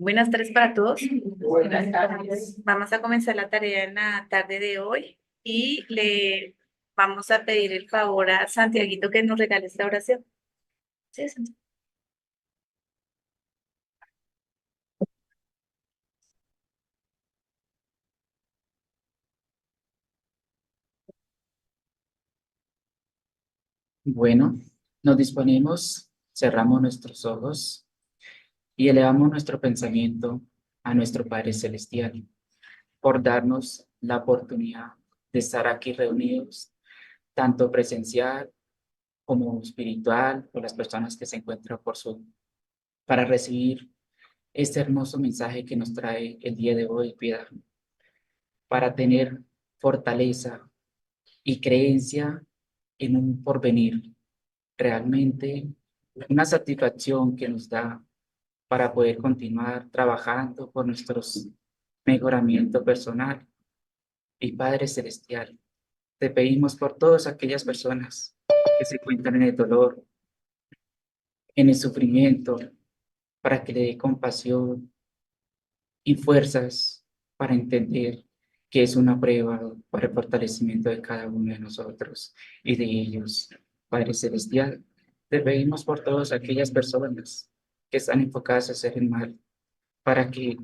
Buenas tardes para todos. Buenas tardes. Vamos a comenzar la tarea en la tarde de hoy y le vamos a pedir el favor a Santiaguito que nos regale esta oración. Sí, Santiago. Bueno, nos disponemos, cerramos nuestros ojos y elevamos nuestro pensamiento a nuestro Padre Celestial por darnos la oportunidad de estar aquí reunidos, tanto presencial como espiritual, por las personas que se encuentran por Zoom, para recibir este hermoso mensaje que nos trae el día de hoy, piedad, para tener fortaleza y creencia en un porvenir, realmente una satisfacción que nos da para poder continuar trabajando por nuestros mejoramiento personal. Y Padre Celestial, te pedimos por todas aquellas personas que se encuentran en el dolor, en el sufrimiento, para que le dé compasión y fuerzas para entender que es una prueba para el fortalecimiento de cada uno de nosotros y de ellos. Padre Celestial, te pedimos por todas aquellas personas que están enfocadas a hacer el mal, para que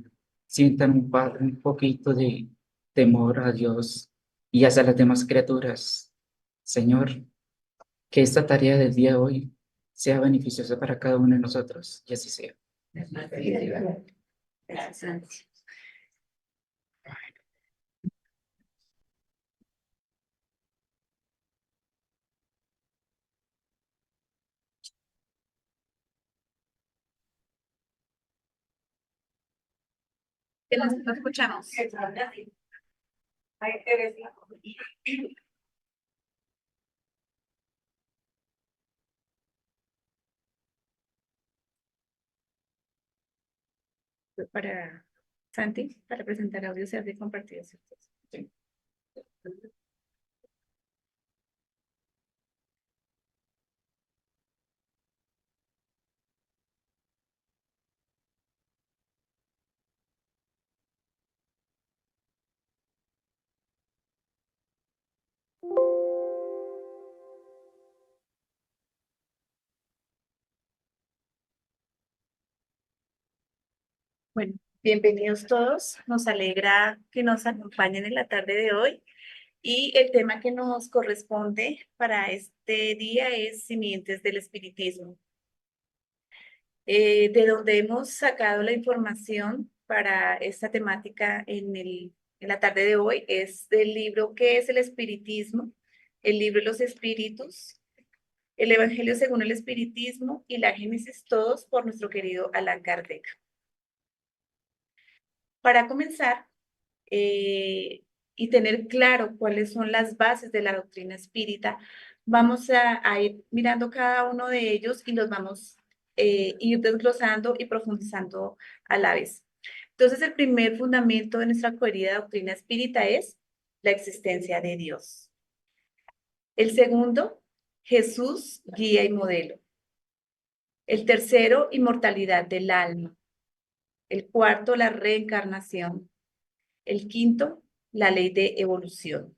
sientan un poquito de temor a Dios y hacia las demás criaturas. Señor, que esta tarea del día de hoy sea beneficiosa para cada uno de nosotros, y así sea. Gracias, Santi. Que nos escuchamos. Para Santi, para presentar audio, se hace compartido, ¿cierto? Sí. Bueno, bienvenidos todos. Nos alegra que nos acompañen en la tarde de hoy. Y el tema que nos corresponde para este día es simientes del espiritismo. De donde hemos sacado la información para esta temática en la tarde de hoy es del libro ¿Qué es el espiritismo? El libro de los espíritus, el Evangelio según el espiritismo y la Génesis, todos por nuestro querido Allan Kardec. Para comenzar, y tener claro cuáles son las bases de la doctrina espírita, vamos a ir mirando cada uno de ellos y los vamos ir desglosando y profundizando a la vez. Entonces, el primer fundamento de nuestra querida doctrina espírita es la existencia de Dios. El segundo, Jesús, guía y modelo. El tercero, inmortalidad del alma. El cuarto, la reencarnación. El quinto, la ley de evolución.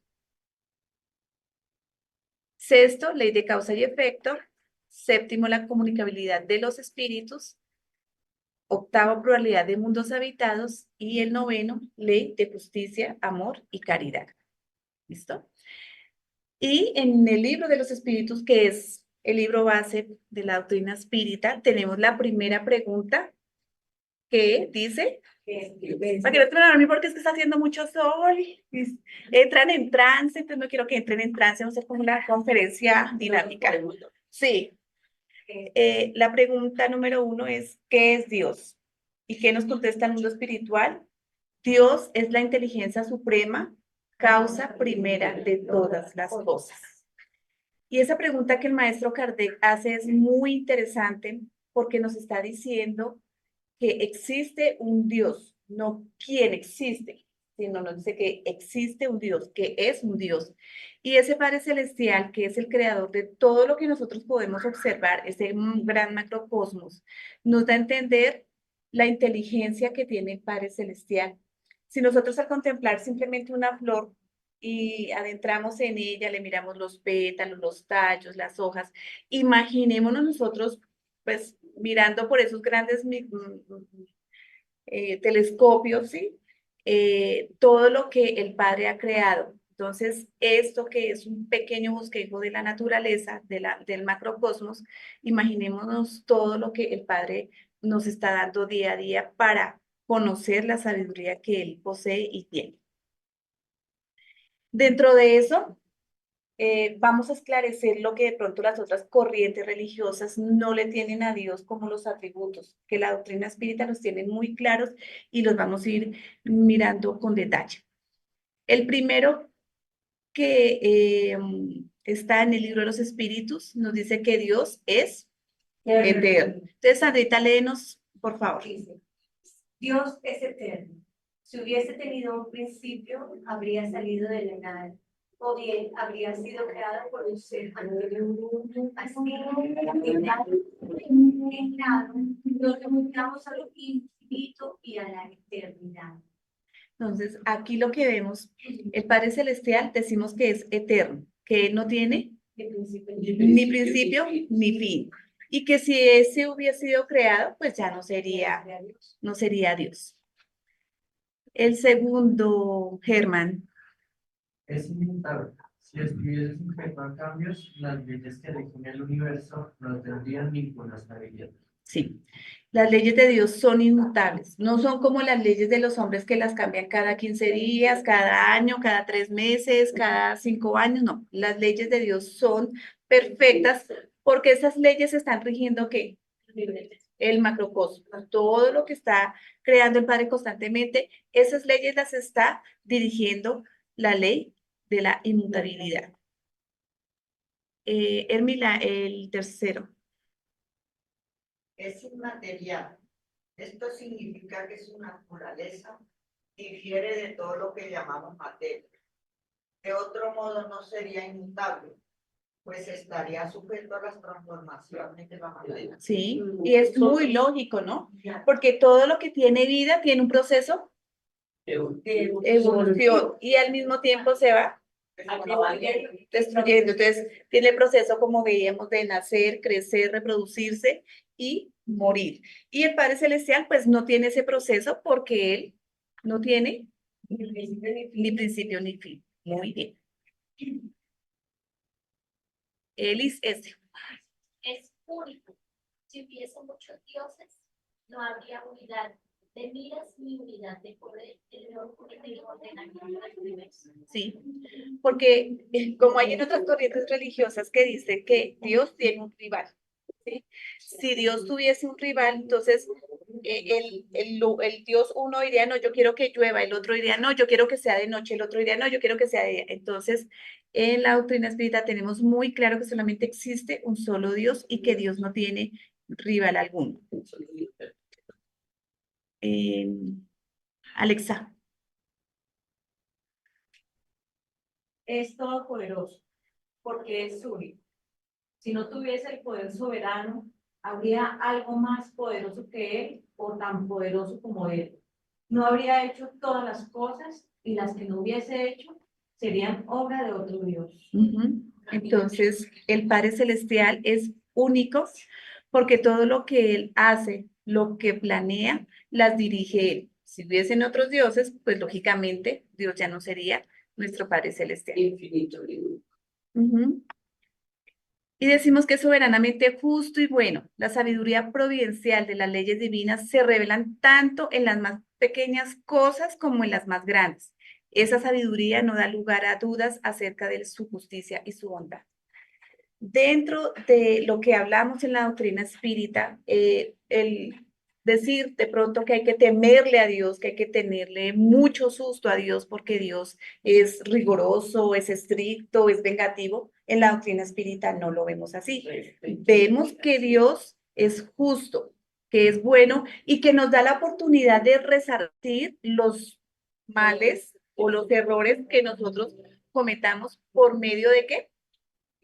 Sexto, ley de causa y efecto. Séptimo, la comunicabilidad de los espíritus. Octavo, pluralidad de mundos habitados. Y el noveno, ley de justicia, amor y caridad. ¿Listo? Y en el libro de los espíritus, que es el libro base de la doctrina espírita, tenemos la primera pregunta que dice, para que no entren a dormir porque es que está haciendo mucho sol, entran en trance, entonces no quiero que entren en trance, vamos a hacer como una conferencia dinámica. Sí, la pregunta número uno es, ¿qué es Dios? ¿Y qué nos contesta el mundo espiritual? Dios es la inteligencia suprema, causa primera de todas las cosas. Y esa pregunta que el maestro Kardec hace es muy interesante porque nos está diciendo que existe un Dios, no quién existe, sino nos dice que existe un Dios, que es un Dios. Y ese Padre Celestial, que es el creador de todo lo que nosotros podemos observar, ese gran macrocosmos, nos da a entender la inteligencia que tiene el Padre Celestial. Si nosotros al contemplar simplemente una flor y adentramos en ella, le miramos los pétalos, los tallos, las hojas, imaginémonos nosotros, pues, mirando por esos grandes telescopios, ¿sí? Todo lo que el Padre ha creado. Entonces, esto que es un pequeño bosquejo de la naturaleza, del macrocosmos, imaginémonos todo lo que el Padre nos está dando día a día para conocer la sabiduría que Él posee y tiene. Dentro de eso, vamos a esclarecer lo que de pronto las otras corrientes religiosas no le tienen a Dios como los atributos, que la doctrina espírita los tiene muy claros y los vamos a ir mirando con detalle. El primero que está en el libro de los espíritus nos dice que Dios es eterno. Entonces, Sandrita, léenos, por favor. Dios es eterno. Si hubiese tenido un principio, habría salido de la nada, o bien habría sido creado por un ser anterior. Así, en nada, nos remontamos a lo infinito y a la eternidad. Entonces, aquí lo que vemos, el Padre Celestial decimos que es eterno, que Él no tiene ni principio ni fin. Y que si ese hubiese sido creado, pues ya no sería Dios. El segundo, Germán. Es inmutable. Si estuviese sujeto a cambios, las leyes que rigen el universo no tendrían ninguna estabilidad. Sí, las leyes de Dios son inmutables, no son como las leyes de los hombres que las cambian cada 15 días, cada año, cada 3 meses, cada 5 años, no, las leyes de Dios son perfectas porque esas leyes están rigiendo ¿qué? El macrocosmos, todo lo que está creando el Padre constantemente, esas leyes las está dirigiendo la ley de la inmutabilidad. Hermila, el tercero. Es inmaterial. Esto significa que su naturaleza difiere de todo lo que llamamos materia. De otro modo no sería inmutable, pues estaría sujeto a las transformaciones de la materia. Sí, y es muy lógico, ¿no? Porque todo lo que tiene vida tiene un proceso de evolución y al mismo tiempo se va destruyendo. Entonces, tiene el proceso, como veíamos, de nacer, crecer, reproducirse y morir. Y el Padre Celestial, pues, no tiene ese proceso porque Él no tiene ni principio ni fin. Muy bien. Elis S. Es único. Si hubiese muchos dioses, no habría unidad de miras ni unidad de poder en el ordenamiento del universo. Sí, porque como hay en otras corrientes religiosas que dicen que Dios tiene un rival, ¿sí? Si Dios tuviese un rival, entonces el Dios uno diría, no, yo quiero que llueva, el otro diría, no, yo quiero que sea de noche, el otro diría, no, yo quiero que sea de día. Entonces, en la doctrina espírita tenemos muy claro que solamente existe un solo Dios y que Dios no tiene rival alguno. Alexa. Es todopoderoso, porque es único. Si no tuviese el poder soberano, habría algo más poderoso que él o tan poderoso como él. No habría hecho todas las cosas y las que no hubiese hecho serían obra de otro Dios. Entonces, el Padre Celestial es único porque todo lo que Él hace, lo que planea, las dirige Él. Si hubiesen otros dioses, pues lógicamente Dios ya no sería nuestro Padre Celestial. Infinito. Y decimos que es soberanamente justo y bueno. La sabiduría providencial de las leyes divinas se revelan tanto en las más pequeñas cosas como en las más grandes. Esa sabiduría no da lugar a dudas acerca de su justicia y su bondad. Dentro de lo que hablamos en la doctrina espírita, el decir de pronto que hay que temerle a Dios, que hay que tenerle mucho susto a Dios porque Dios es riguroso, es estricto, es vengativo, en la doctrina espírita no lo vemos así. Vemos que Dios es justo, que es bueno y que nos da la oportunidad de resarcir los males o los errores que nosotros cometamos por medio de ¿qué?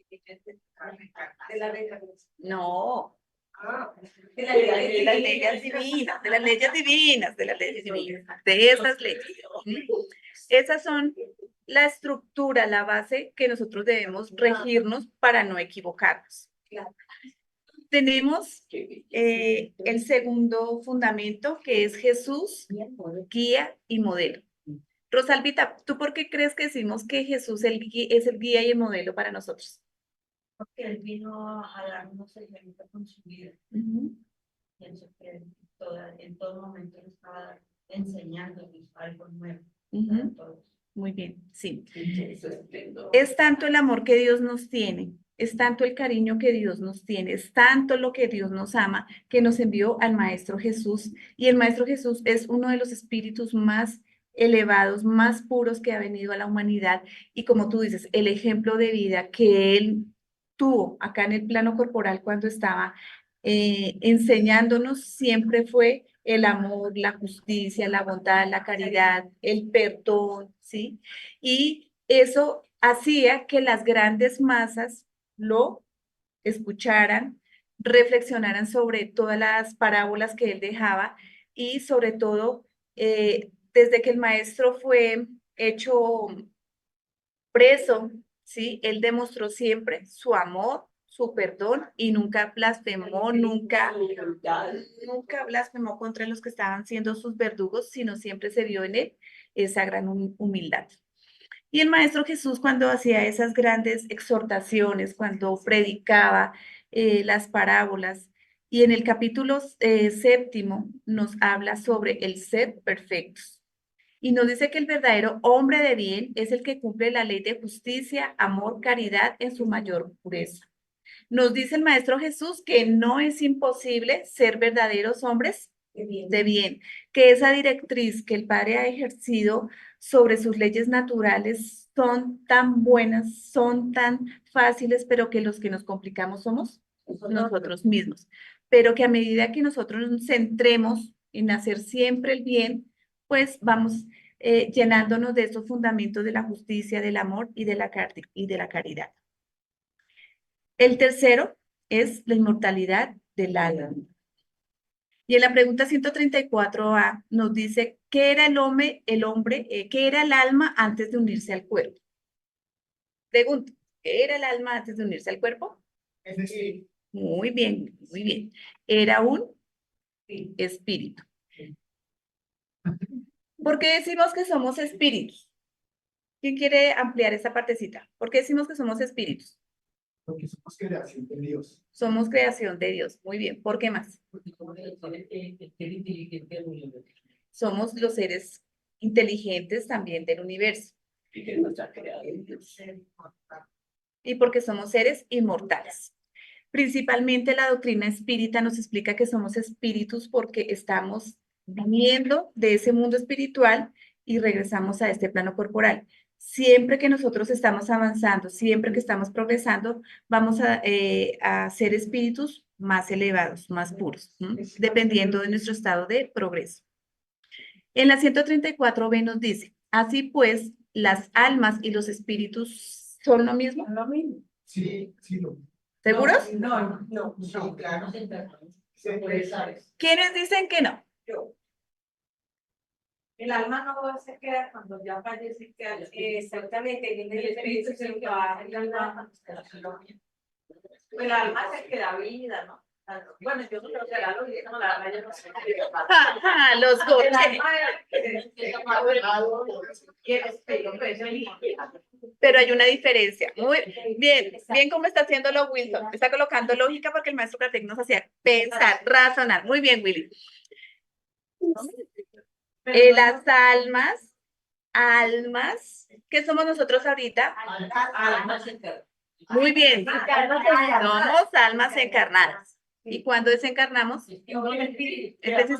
De la reencarnación. No, De las leyes divinas, de las leyes divinas, de las leyes divinas, de esas leyes. Esas son la estructura, la base que nosotros debemos regirnos para no equivocarnos. Tenemos el segundo fundamento, que es Jesús, guía y modelo. Rosalvita, ¿tú por qué crees que decimos que Jesús es el guía y el modelo para nosotros? Porque él vino a darnos el ejemplo con su vida. Pienso que en todo momento él estaba enseñándonos algo nuevo para todos. Muy bien, sí. Es tanto el amor que Dios nos tiene, es tanto el cariño que Dios nos tiene, es tanto lo que Dios nos ama, que nos envió al Maestro Jesús. Y el Maestro Jesús es uno de los espíritus más elevados, más puros que ha venido a la humanidad. Y como tú dices, el ejemplo de vida que él tuvo acá en el plano corporal cuando estaba enseñándonos siempre fue el amor, la justicia, la bondad, la caridad, el perdón, ¿sí? Y eso hacía que las grandes masas lo escucharan, reflexionaran sobre todas las parábolas que él dejaba y sobre todo, desde que el maestro fue hecho preso, ¿sí? Él demostró siempre su amor, su perdón y nunca blasfemó, nunca blasfemó contra los que estaban siendo sus verdugos, sino siempre se vio en él esa gran humildad. Y el Maestro Jesús, cuando hacía esas grandes exhortaciones, cuando predicaba las parábolas, y en el capítulo séptimo nos habla sobre el ser perfectos. Y nos dice que el verdadero hombre de bien es el que cumple la ley de justicia, amor, caridad en su mayor pureza. Nos dice el Maestro Jesús que no es imposible ser verdaderos hombres de bien, que esa directriz que el Padre ha ejercido sobre sus leyes naturales son tan buenas, son tan fáciles, pero que los que nos complicamos somos nosotros mismos. Pero que a medida que nosotros nos centremos en hacer siempre el bien, pues vamos llenándonos de esos fundamentos de la justicia, del amor y de la caridad. El tercero es la inmortalidad del alma. Y en la pregunta 134A nos dice, ¿qué era qué era el alma antes de unirse al cuerpo? Pregunta, ¿qué era el alma antes de unirse al cuerpo? Muy bien, muy bien. Era un espíritu. ¿Por qué decimos que somos espíritus? ¿Quién quiere ampliar esa partecita? ¿Por qué decimos que somos espíritus? Porque somos creación de Dios. Somos creación de Dios. Muy bien. ¿Por qué más? Somos los seres inteligentes también del universo. Y porque somos seres inmortales. Principalmente la doctrina espírita nos explica que somos espíritus porque estamos viniendo de ese mundo espiritual y regresamos a este plano corporal. Siempre que nosotros estamos avanzando, siempre que estamos progresando, vamos a ser espíritus más elevados, más puros, dependiendo de nuestro estado de progreso. En la 134b nos dice, así pues, las almas y los espíritus son lo mismo. Sí, sí, no. ¿Seguros? No, claro. ¿Quiénes dicen que no? El alma no se queda cuando ya fallece, queda Exactamente, el espíritu se va, el alma se queda vida, ¿no? Bueno, yo no creo que la lógica, no, la verdad, yo no sé. Los El goches. alma Pero hay una diferencia. Muy bien, bien cómo está haciéndolo Wilson. Está colocando lógica porque el maestro Kardec nos hacía pensar, razonar. Muy bien, Willy. Las almas, ¿qué somos nosotros ahorita? Muy bien, somos almas encarnadas. ¿Y cuando desencarnamos? Entonces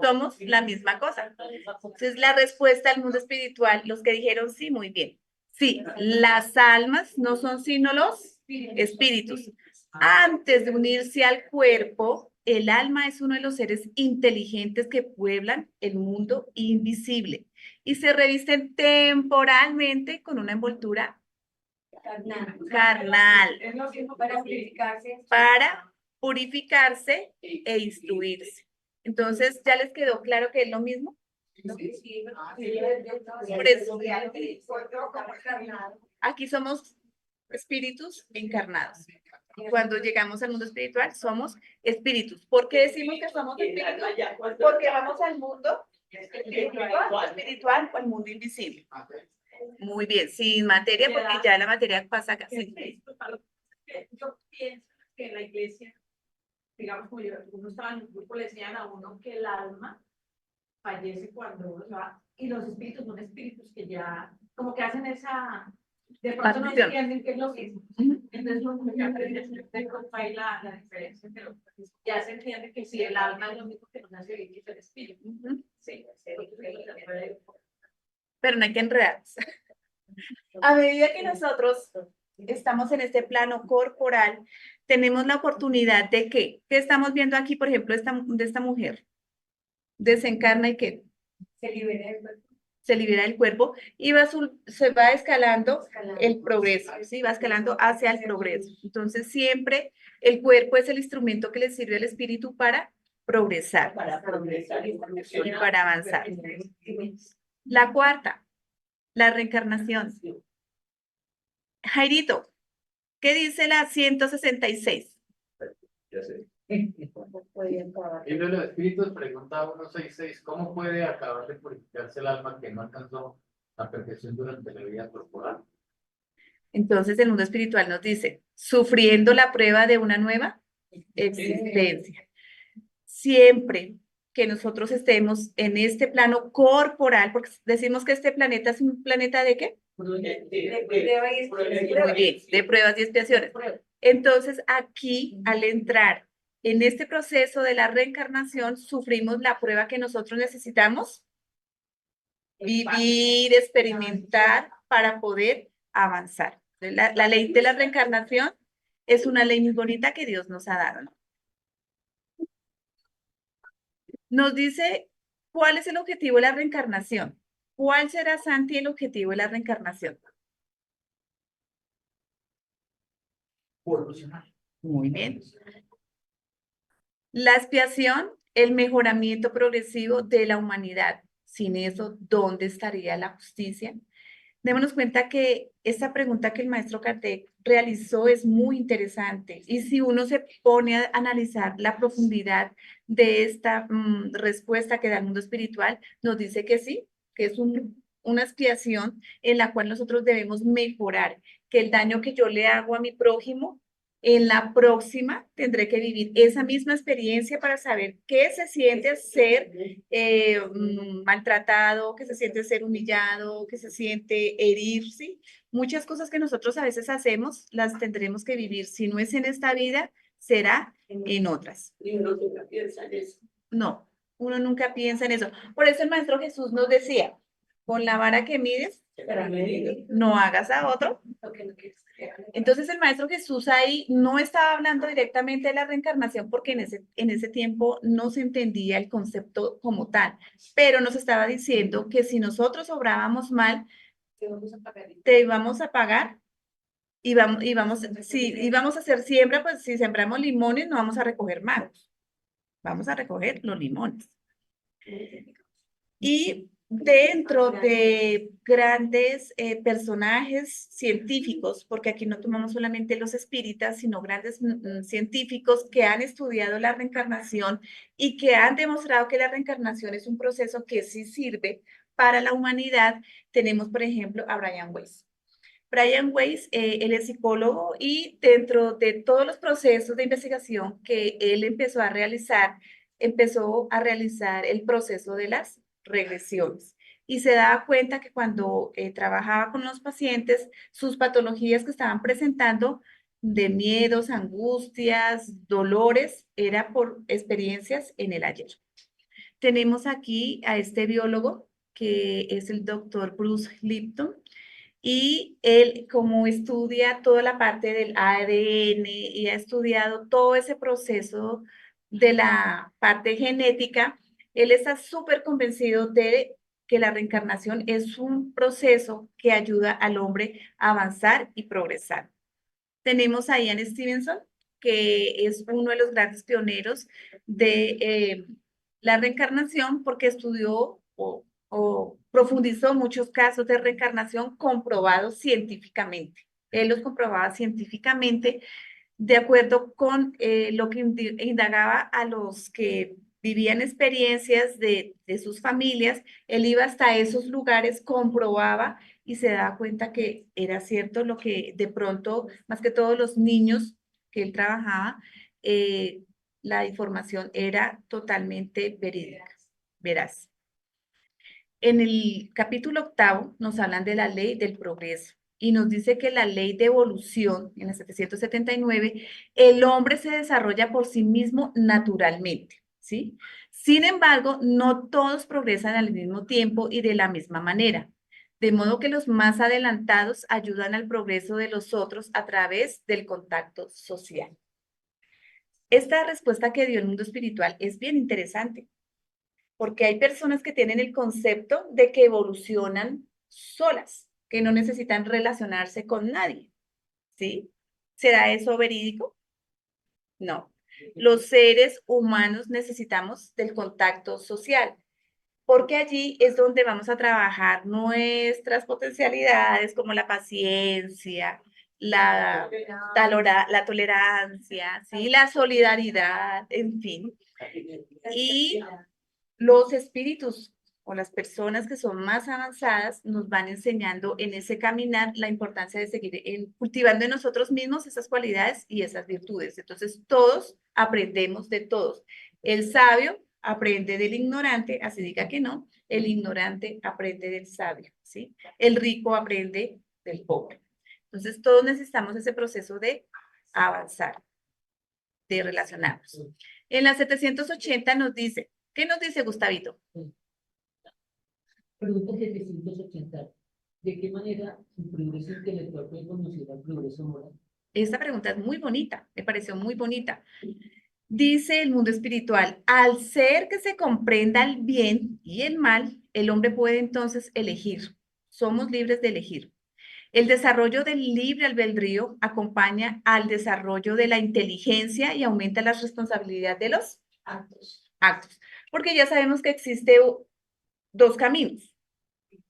somos la misma cosa. Entonces la respuesta al mundo espiritual, los que dijeron sí, muy bien. Sí, las almas no son sino los espíritus. Antes de unirse al cuerpo, el alma es uno de los seres inteligentes que pueblan el mundo invisible y se revisten temporalmente con una envoltura carnal Es lo mismo para purificarse. para purificarse e instruirse. Entonces, ¿ya les quedó claro que es lo mismo? Por eso, aquí somos espíritus encarnados. Cuando llegamos al mundo espiritual, somos espíritus. ¿Por qué decimos que somos espíritus? Porque vamos al mundo espiritual o al mundo invisible. Muy bien, sin materia, porque ya la materia pasa casi. Yo pienso que en la iglesia, digamos, como uno estaba en un grupo, le decían a uno que el alma fallece cuando uno se va, y los espíritus son espíritus que ya, como que hacen esa, de pronto no Transición. entienden qué es lo mismo. Ujú. Entonces, uno que aprende de pronto ahí la diferencia, pero ya se entiende que si el alma es lo mismo que nos hace vivir, es el espíritu. Ujú. Sí, Pero no hay que enredarse. A medida que nosotros estamos en este plano corporal, tenemos la oportunidad de que, ¿qué estamos viendo aquí, por ejemplo, de esta mujer? Desencarna y que se libera del cuerpo y se va escalando el progreso, ¿sí? Va escalando hacia el progreso. Entonces, siempre el cuerpo es el instrumento que le sirve al espíritu para progresar y para avanzar. La cuarta, la reencarnación. Jairito, ¿qué dice la 166? Ya sé. Y de los espíritus pregunta 166, ¿cómo puede acabar de purificarse el alma que no alcanzó la perfección durante la vida corporal? Entonces el mundo espiritual nos dice, sufriendo la prueba de una nueva existencia. Siempre que nosotros estemos en este plano corporal, porque decimos que este planeta es un planeta ¿de qué? Muy bien, de pruebas y expiaciones. Entonces aquí, al entrar en este proceso de la reencarnación, sufrimos la prueba que nosotros necesitamos vivir, experimentar para poder avanzar. La ley de la reencarnación es una ley muy bonita que Dios nos ha dado, ¿no? Nos dice cuál es el objetivo de la reencarnación. ¿Cuál será, Santi, el objetivo de la reencarnación? Muy bien. La expiación, el mejoramiento progresivo de la humanidad. Sin eso, ¿dónde estaría la justicia? Démonos cuenta que esta pregunta que el maestro Kardec realizó es muy interesante y si uno se pone a analizar la profundidad de esta respuesta que da el mundo espiritual, nos dice que sí, que es una expiación en la cual nosotros debemos mejorar, que el daño que yo le hago a mi prójimo, en la próxima tendré que vivir esa misma experiencia para saber qué se siente ser maltratado, qué se siente ser humillado, qué se siente herir, ¿sí? Muchas cosas que nosotros a veces hacemos las tendremos que vivir. Si no es en esta vida, será en otras. Y uno nunca piensa en eso. No, uno nunca piensa en eso. Por eso el Maestro Jesús nos decía, con la vara que mides, no hagas a otro. Entonces el Maestro Jesús ahí no estaba hablando directamente de la reencarnación porque en ese tiempo no se entendía el concepto como tal, pero nos estaba diciendo que si nosotros obrábamos mal, te íbamos a pagar y vamos a hacer siembra, pues si sembramos limones no vamos a recoger mangos, vamos a recoger los limones. Y dentro de grandes personajes científicos, porque aquí no tomamos solamente los espíritas, sino grandes científicos que han estudiado la reencarnación y que han demostrado que la reencarnación es un proceso que sí sirve para la humanidad, tenemos, por ejemplo, a Brian Weiss. Brian Weiss, él es psicólogo y dentro de todos los procesos de investigación que él empezó a realizar el proceso de las regresiones y se daba cuenta que cuando trabajaba con los pacientes, sus patologías que estaban presentando de miedos, angustias, dolores, era por experiencias en el ayer. Tenemos aquí a este biólogo que es el doctor Bruce Lipton y él como estudia toda la parte del ADN y ha estudiado todo ese proceso de la parte genética, él está súper convencido de que la reencarnación es un proceso que ayuda al hombre a avanzar y progresar. Tenemos a Ian Stevenson, que es uno de los grandes pioneros de la reencarnación porque estudió o profundizó muchos casos de reencarnación comprobados científicamente. Él los comprobaba científicamente de acuerdo con lo que indagaba a los que vivían experiencias de sus familias. Él iba hasta esos lugares, comprobaba y se daba cuenta que era cierto lo que de pronto, más que todos los niños que él trabajaba, la información era totalmente verídica, veraz. En el capítulo 8 nos hablan de la ley del progreso y nos dice que la ley de evolución, en el 779, el hombre se desarrolla por sí mismo naturalmente, ¿sí? Sin embargo, no todos progresan al mismo tiempo y de la misma manera, de modo que los más adelantados ayudan al progreso de los otros a través del contacto social. Esta respuesta que dio el mundo espiritual es bien interesante, porque hay personas que tienen el concepto de que evolucionan solas, que no necesitan relacionarse con nadie, ¿sí? ¿Será eso verídico? No. Los seres humanos necesitamos del contacto social, porque allí es donde vamos a trabajar nuestras potencialidades como la paciencia, la tolerancia, ¿sí? La solidaridad, en fin. Y los espíritus o las personas que son más avanzadas nos van enseñando en ese caminar la importancia de seguir cultivando en nosotros mismos esas cualidades y esas virtudes. Entonces, todos aprendemos de todos. El sabio aprende del ignorante, así diga que no, el ignorante aprende del sabio, ¿sí? El rico aprende del pobre. Entonces, todos necesitamos ese proceso de avanzar, de relacionarnos. En la 780 nos dice, ¿qué nos dice Gustavito? Pregunta 780. ¿De qué manera el progreso intelectual puede conducir al progreso moral? Esta pregunta es muy bonita, me pareció muy bonita. Dice el mundo espiritual, al ser que se comprenda el bien y el mal, el hombre puede entonces elegir. Somos libres de elegir. El desarrollo del libre albedrío acompaña al desarrollo de la inteligencia y aumenta la responsabilidad de los actos. Porque ya sabemos que existe dos caminos,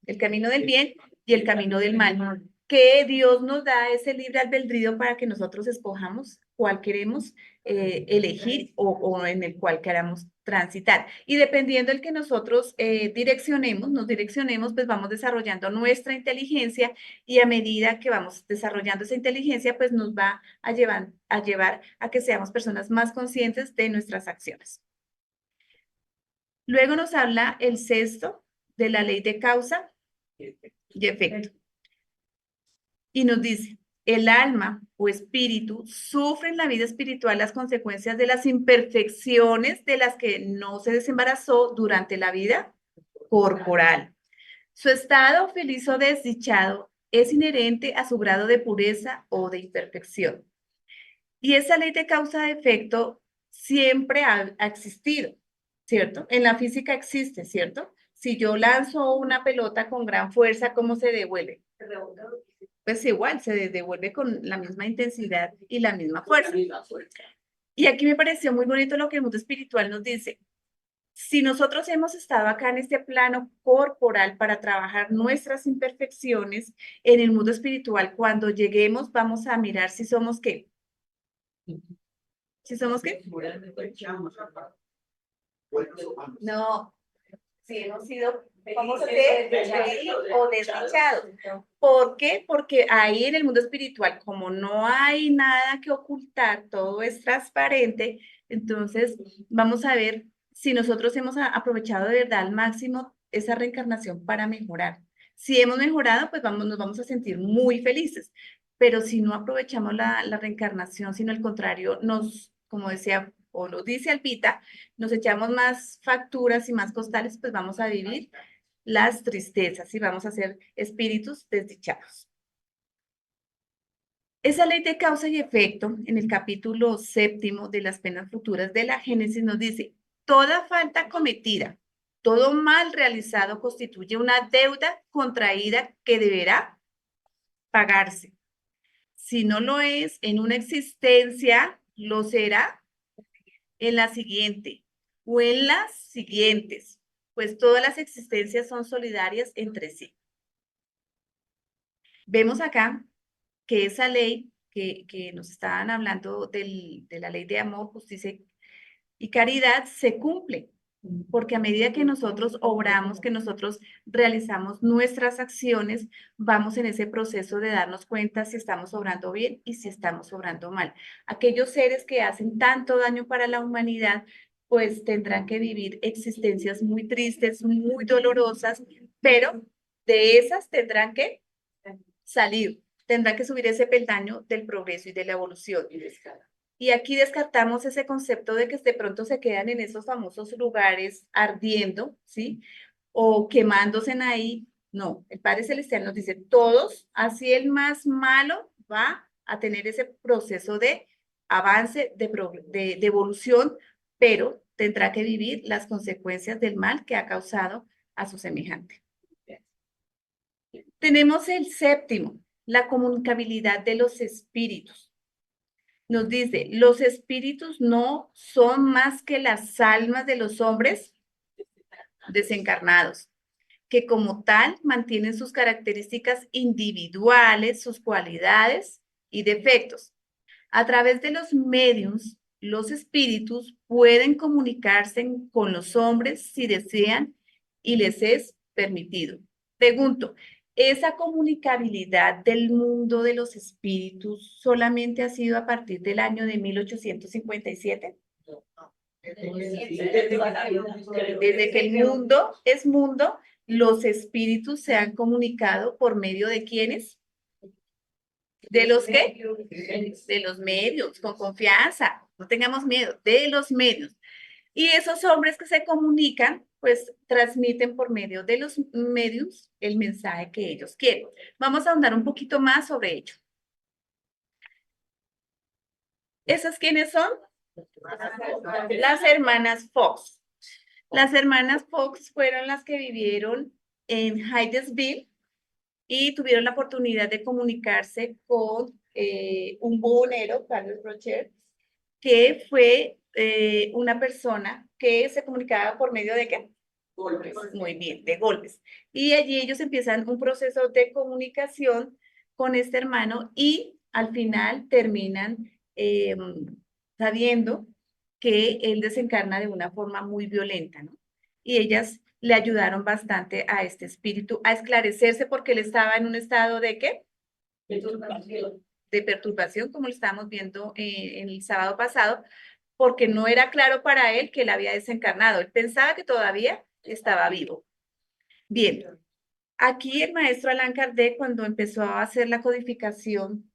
el camino del bien y el camino del mal, que Dios nos da ese libre albedrío para que nosotros escojamos cuál queremos elegir o en el cual queramos transitar. Y dependiendo del que nosotros nos direccionemos, pues vamos desarrollando nuestra inteligencia y a medida que vamos desarrollando esa inteligencia, pues nos va a llevar a que seamos personas más conscientes de nuestras acciones. Luego nos habla el sexto de la ley de causa y efecto. Y nos dice, el alma o espíritu sufre en la vida espiritual las consecuencias de las imperfecciones de las que no se desembarazó durante la vida corporal. Su estado feliz o desdichado es inherente a su grado de pureza o de imperfección. Y esa ley de causa-efecto siempre ha existido, ¿cierto? En la física existe, ¿cierto? Si yo lanzo una pelota con gran fuerza, ¿cómo se devuelve? Pues igual, se devuelve con la misma intensidad y la misma fuerza. Y aquí me pareció muy bonito lo que el mundo espiritual nos dice. Si nosotros hemos estado acá en este plano corporal para trabajar nuestras imperfecciones, en el mundo espiritual, cuando lleguemos, vamos a mirar si somos ¿qué? ¿Si somos qué? No, si hemos sido, vamos a ser felices o desdichados. ¿Por qué? Porque ahí en el mundo espiritual, como no hay nada que ocultar, todo es transparente, entonces vamos a ver si nosotros hemos aprovechado de verdad al máximo esa reencarnación para mejorar. Si hemos mejorado, pues nos vamos a sentir muy felices. Pero si no aprovechamos la reencarnación, sino al contrario, como decía o lo dice Alpita, nos echamos más facturas y más costales, pues vamos a vivir las tristezas y vamos a ser espíritus desdichados. Esa ley de causa y efecto, en el capítulo 7 de las penas futuras de la Génesis, nos dice, toda falta cometida, todo mal realizado constituye una deuda contraída que deberá pagarse. Si no lo es, en una existencia lo será en la siguiente o en las siguientes, pues todas las existencias son solidarias entre sí. Vemos acá que esa ley que nos estaban hablando de la ley de amor, justicia y caridad se cumple, porque a medida que nosotros obramos, que nosotros realizamos nuestras acciones, vamos en ese proceso de darnos cuenta si estamos obrando bien y si estamos obrando mal. Aquellos seres que hacen tanto daño para la humanidad, pues tendrán que vivir existencias muy tristes, muy dolorosas, pero de esas tendrán que salir, tendrán que subir ese peldaño del progreso y de la evolución. Y aquí descartamos ese concepto de que de pronto se quedan en esos famosos lugares ardiendo, ¿sí? O quemándose en ahí. No, el Padre Celestial nos dice, todos, así el más malo va a tener ese proceso de avance, de evolución, pero tendrá que vivir las consecuencias del mal que ha causado a su semejante. Tenemos el séptimo, la comunicabilidad de los espíritus. Nos dice, los espíritus no son más que las almas de los hombres desencarnados, que como tal mantienen sus características individuales, sus cualidades y defectos. A través de los mediums, los espíritus pueden comunicarse con los hombres si desean y les es permitido. Pregunto, ¿esa comunicabilidad del mundo de los espíritus solamente ha sido a partir del año de 1857? Desde que el mundo es mundo, los espíritus se han comunicado por medio de ¿quiénes? ¿De los qué? De los medios, con confianza, no tengamos miedo, de los medios. Y esos hombres que se comunican, pues transmiten por medio de los medios el mensaje que ellos quieren. Vamos a ahondar un poquito más sobre ello. ¿Esas quiénes son? Las hermanas Fox. Las hermanas Fox fueron las que vivieron en Hydesville y tuvieron la oportunidad de comunicarse con un buhonero, Carlos Rocher, que fue una persona que se comunicaba por medio de ¿qué? Golpes. Muy bien, de golpes. Y allí ellos empiezan un proceso de comunicación con este hermano y al final terminan sabiendo que él desencarna de una forma muy violenta, ¿no? Y ellas le ayudaron bastante a este espíritu a esclarecerse porque él estaba en un estado de ¿qué? De perturbación, como lo estábamos viendo en el sábado pasado, porque no era claro para él que él había desencarnado. Él pensaba que todavía estaba vivo. Bien, aquí el maestro Allan Kardec, cuando empezó a hacer la codificación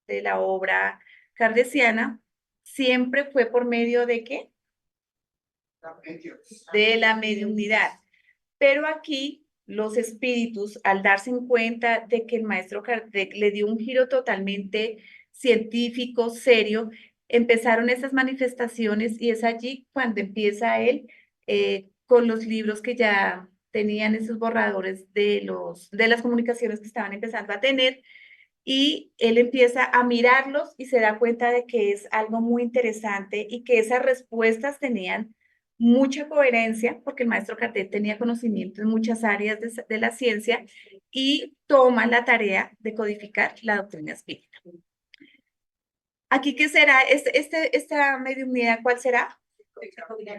de la obra kardeciana, siempre fue por medio de ¿qué? De la mediunidad. Pero aquí los espíritus, al darse en cuenta de que el maestro Kardec le dio un giro totalmente científico, serio, empezaron esas manifestaciones y es allí cuando empieza él con los libros que ya tenían esos borradores de las comunicaciones que estaban empezando a tener y él empieza a mirarlos y se da cuenta de que es algo muy interesante y que esas respuestas tenían mucha coherencia, porque el maestro Kardec tenía conocimiento en muchas áreas de la ciencia y toma la tarea de codificar la doctrina espírita. ¿Aquí qué será? ¿Esta mediunidad cuál será?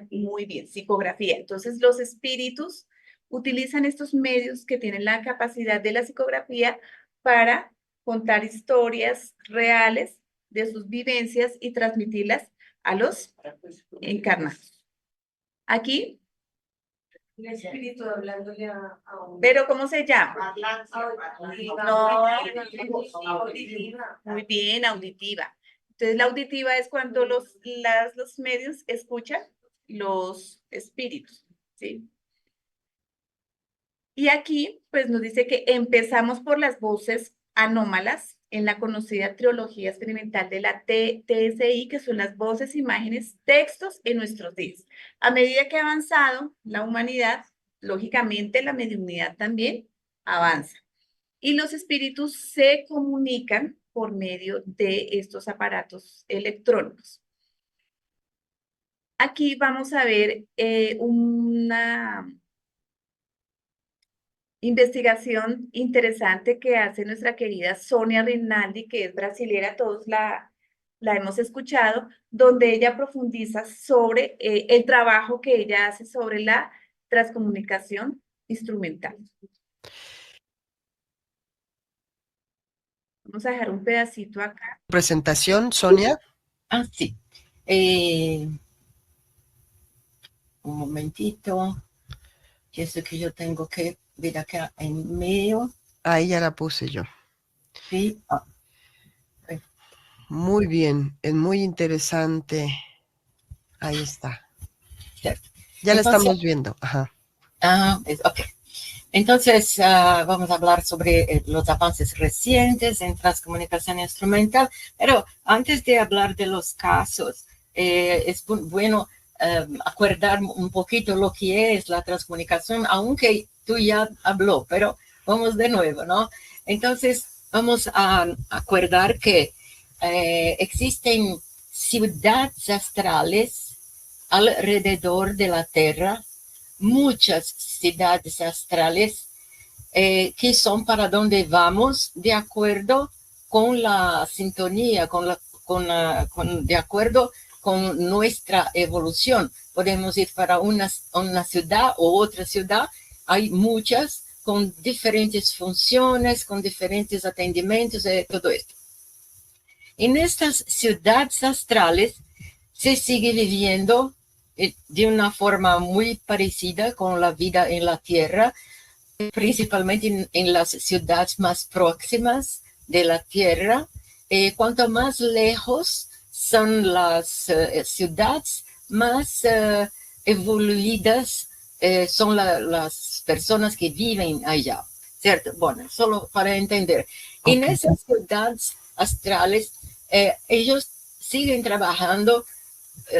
Muy bien, psicografía. Entonces, los espíritus utilizan estos medios que tienen la capacidad de la psicografía para contar historias reales de sus vivencias y transmitirlas a los encarnados. Aquí. Un espíritu hablándole a un... ¿Pero cómo se llama? No, auditiva. muy bien, auditiva. Entonces, la auditiva es cuando los medios escuchan los espíritus, ¿sí? Y aquí, pues nos dice que empezamos por las voces anómalas en la conocida trilogía experimental de la TSI, que son las voces, imágenes, textos en nuestros días. A medida que ha avanzado la humanidad, lógicamente la mediunidad también avanza. Y los espíritus se comunican por medio de estos aparatos electrónicos. Aquí vamos a ver una investigación interesante que hace nuestra querida Sonia Rinaldi, que es brasilera, todos la hemos escuchado, donde ella profundiza sobre el trabajo que ella hace sobre la transcomunicación instrumental. Vamos a dejar un pedacito acá. Presentación, Sonia. Ah, sí. Un momentito. Que es que yo tengo que ver acá en medio. Ahí ya la puse yo. Sí. Muy bien, es muy interesante. Ahí está. Cierto. Ya la Entonces, estamos viendo. Ajá. Ok. Entonces, vamos a hablar sobre los avances recientes en transcomunicación instrumental, pero antes de hablar de los casos, es bueno acordar un poquito lo que es la transcomunicación, aunque tú ya habló, pero vamos de nuevo, ¿no? Entonces, vamos a acordar que existen ciudades astrales alrededor de la Tierra, muchas ciudades astrales que son para donde vamos de acuerdo con la sintonía, de acuerdo con nuestra evolución. Podemos ir para una ciudad o otra ciudad, hay muchas con diferentes funciones, con diferentes atendimentos, todo esto. En estas ciudades astrales se sigue viviendo de una forma muy parecida con la vida en la Tierra, principalmente en las ciudades más próximas de la Tierra. Cuanto más lejos son las ciudades, más evoluidas son las personas que viven allá, ¿cierto? Bueno, solo para entender. En esas ciudades astrales, ellos siguen trabajando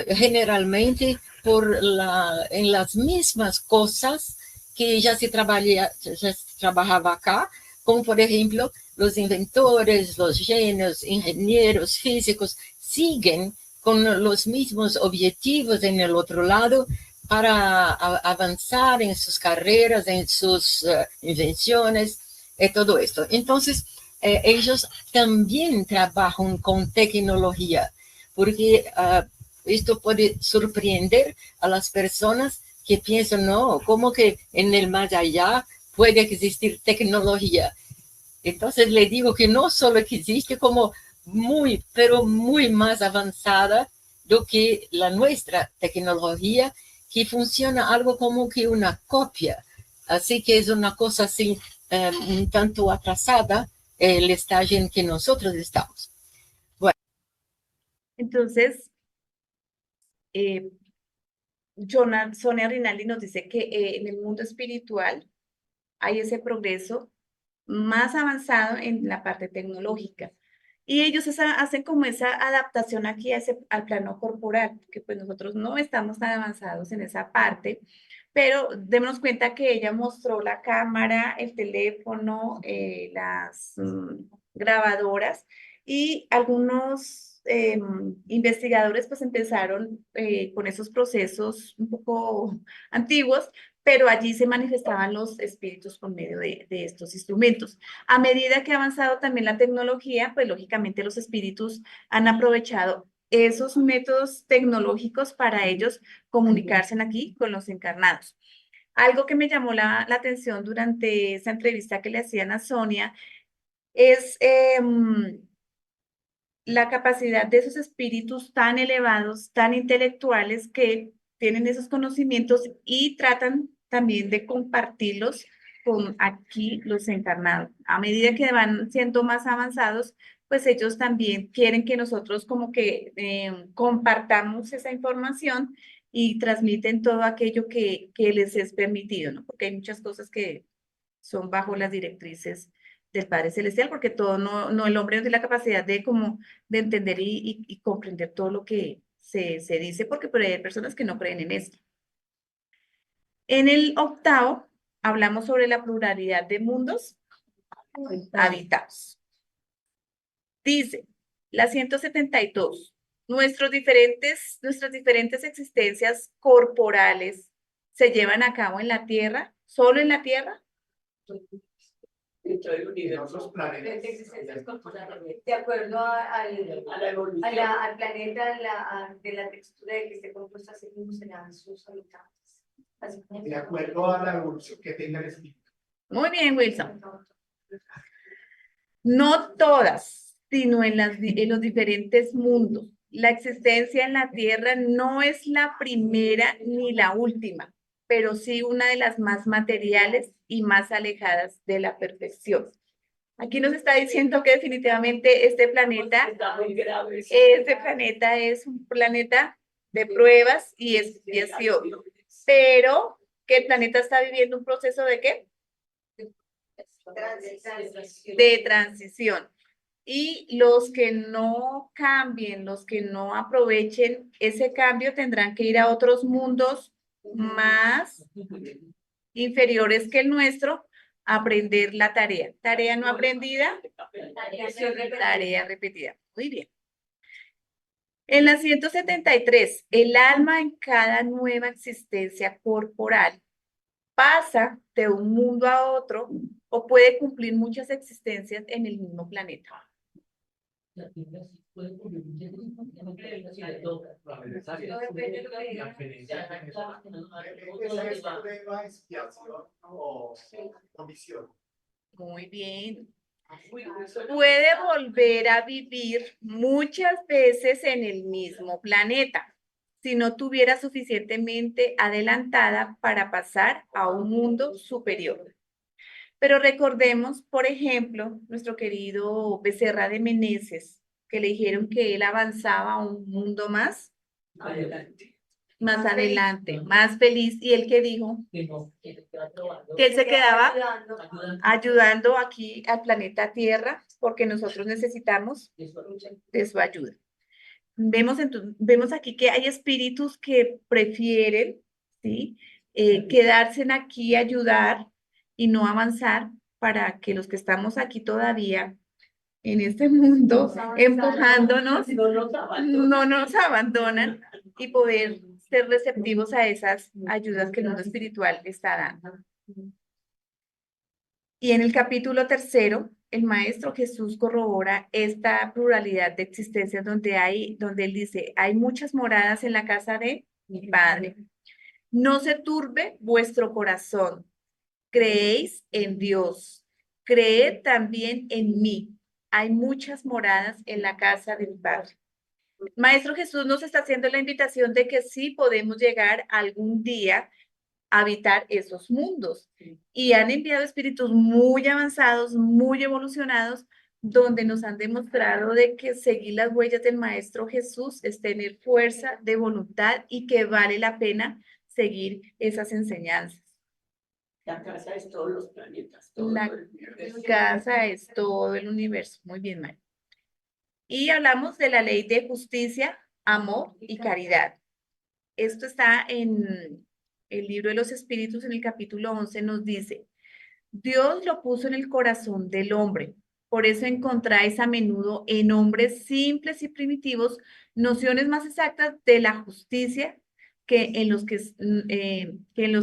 generalmente en las mismas cosas que ya se trabajaba acá, como por ejemplo los inventores, los genios, ingenieros, físicos, siguen con los mismos objetivos en el otro lado para avanzar en sus carreras, en sus invenciones, todo esto. Entonces, ellos también trabajan con tecnología, porque esto puede sorprender a las personas que piensan, no, ¿cómo que en el más allá puede existir tecnología? Entonces le digo que no solo existe como muy, pero muy más avanzada do que la nuestra tecnología, que funciona algo como que una copia. Así que es una cosa así un tanto atrasada el estágio en que nosotros estamos. Bueno. Entonces, Sonia Rinaldi nos dice que en el mundo espiritual hay ese progreso más avanzado en la parte tecnológica. Y ellos hacen como esa adaptación aquí al plano corporal, que pues nosotros no estamos tan avanzados en esa parte, pero démonos cuenta que ella mostró la cámara, el teléfono, las grabadoras y algunos investigadores pues empezaron con esos procesos un poco antiguos, pero allí se manifestaban los espíritus por medio de estos instrumentos. A medida que ha avanzado también la tecnología, pues lógicamente los espíritus han aprovechado esos métodos tecnológicos para ellos comunicarse aquí con los encarnados. Algo que me llamó la atención durante esa entrevista que le hacían a Sonia es la capacidad de esos espíritus tan elevados, tan intelectuales, que tienen esos conocimientos y tratan también de compartirlos con aquí los encarnados. A medida que van siendo más avanzados, pues ellos también quieren que nosotros como que compartamos esa información y transmiten todo aquello que les es permitido, ¿no? Porque hay muchas cosas que son bajo las directrices del Padre Celestial, porque todo el hombre no tiene la capacidad de como de entender y comprender todo lo que se dice, porque hay personas que no creen en esto. En el octavo, hablamos sobre la pluralidad de mundos habitados. Dice, la 172, nuestras diferentes existencias corporales se llevan a cabo en la Tierra, solo en la Tierra. Dentro del En universo. otros planetas. De acuerdo al planeta, de la textura de que esté compuesta, así mismo serán sus habitantes. De acuerdo a la evolución que tenga el espíritu. Muy bien, Wilson. No todas, sino en los diferentes mundos. La existencia en la Tierra no es la primera ni la última, pero sí una de las más materiales y más alejadas de la perfección. Aquí nos está diciendo que definitivamente este planeta es un planeta de pruebas y expiación, pero que el planeta está viviendo un proceso ¿de qué? De transición. Y los que no cambien, los que no aprovechen ese cambio tendrán que ir a otros mundos más inferiores que el nuestro a aprender la tarea. Tarea no aprendida, tarea repetida. Muy bien. En la 173, el alma en cada nueva existencia corporal pasa de un mundo a otro o puede cumplir muchas existencias en el mismo planeta. La Tierra sí puede cumplir muchas cosas, si le toca. Necesario. depende de lo que diga. ¿Es prueba, expiación o condición? Muy bien. Puede volver a vivir muchas veces en el mismo planeta si no tuviera suficientemente adelantada para pasar a un mundo superior. Pero recordemos, por ejemplo, nuestro querido Becerra de Meneses, que le dijeron que él avanzaba a un mundo más adelante, más feliz, y él que dijo que él se quedaba ayudando aquí al planeta Tierra, porque nosotros necesitamos de su ayuda. Vemos aquí que hay espíritus que prefieren, ¿sí? Quedarse aquí y ayudar y no avanzar para que los que estamos aquí todavía en este mundo empujándonos no nos abandonan y poder ser receptivos a esas ayudas que el mundo espiritual está dando. Y en el capítulo 3, el Maestro Jesús corrobora esta pluralidad de existencias donde él dice, hay muchas moradas en la casa de mi Padre. No se turbe vuestro corazón. Creéis en Dios. Creed también en mí. Hay muchas moradas en la casa de mi Padre. Maestro Jesús nos está haciendo la invitación de que sí podemos llegar algún día habitar esos mundos. Y han enviado espíritus muy avanzados, muy evolucionados, donde nos han demostrado de que seguir las huellas del Maestro Jesús es tener fuerza de voluntad y que vale la pena seguir esas enseñanzas. La casa es todos los planetas. La casa es todo el universo. Muy bien, María. Y hablamos de la ley de justicia, amor y caridad. Esto está en el libro de los Espíritus, en el capítulo 11, nos dice, Dios lo puso en el corazón del hombre. Por eso encontráis a menudo en hombres simples y primitivos nociones más exactas de la justicia que en los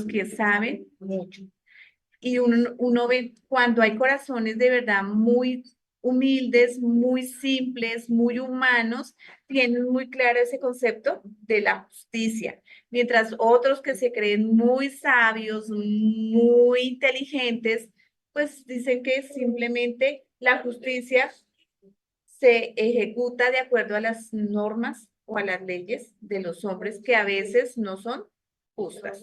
que saben mucho. Y uno ve cuando hay corazones de verdad muy humildes, muy simples, muy humanos, tienen muy claro ese concepto de la justicia, mientras otros que se creen muy sabios, muy inteligentes, pues dicen que simplemente la justicia se ejecuta de acuerdo a las normas o a las leyes de los hombres que a veces no son justas.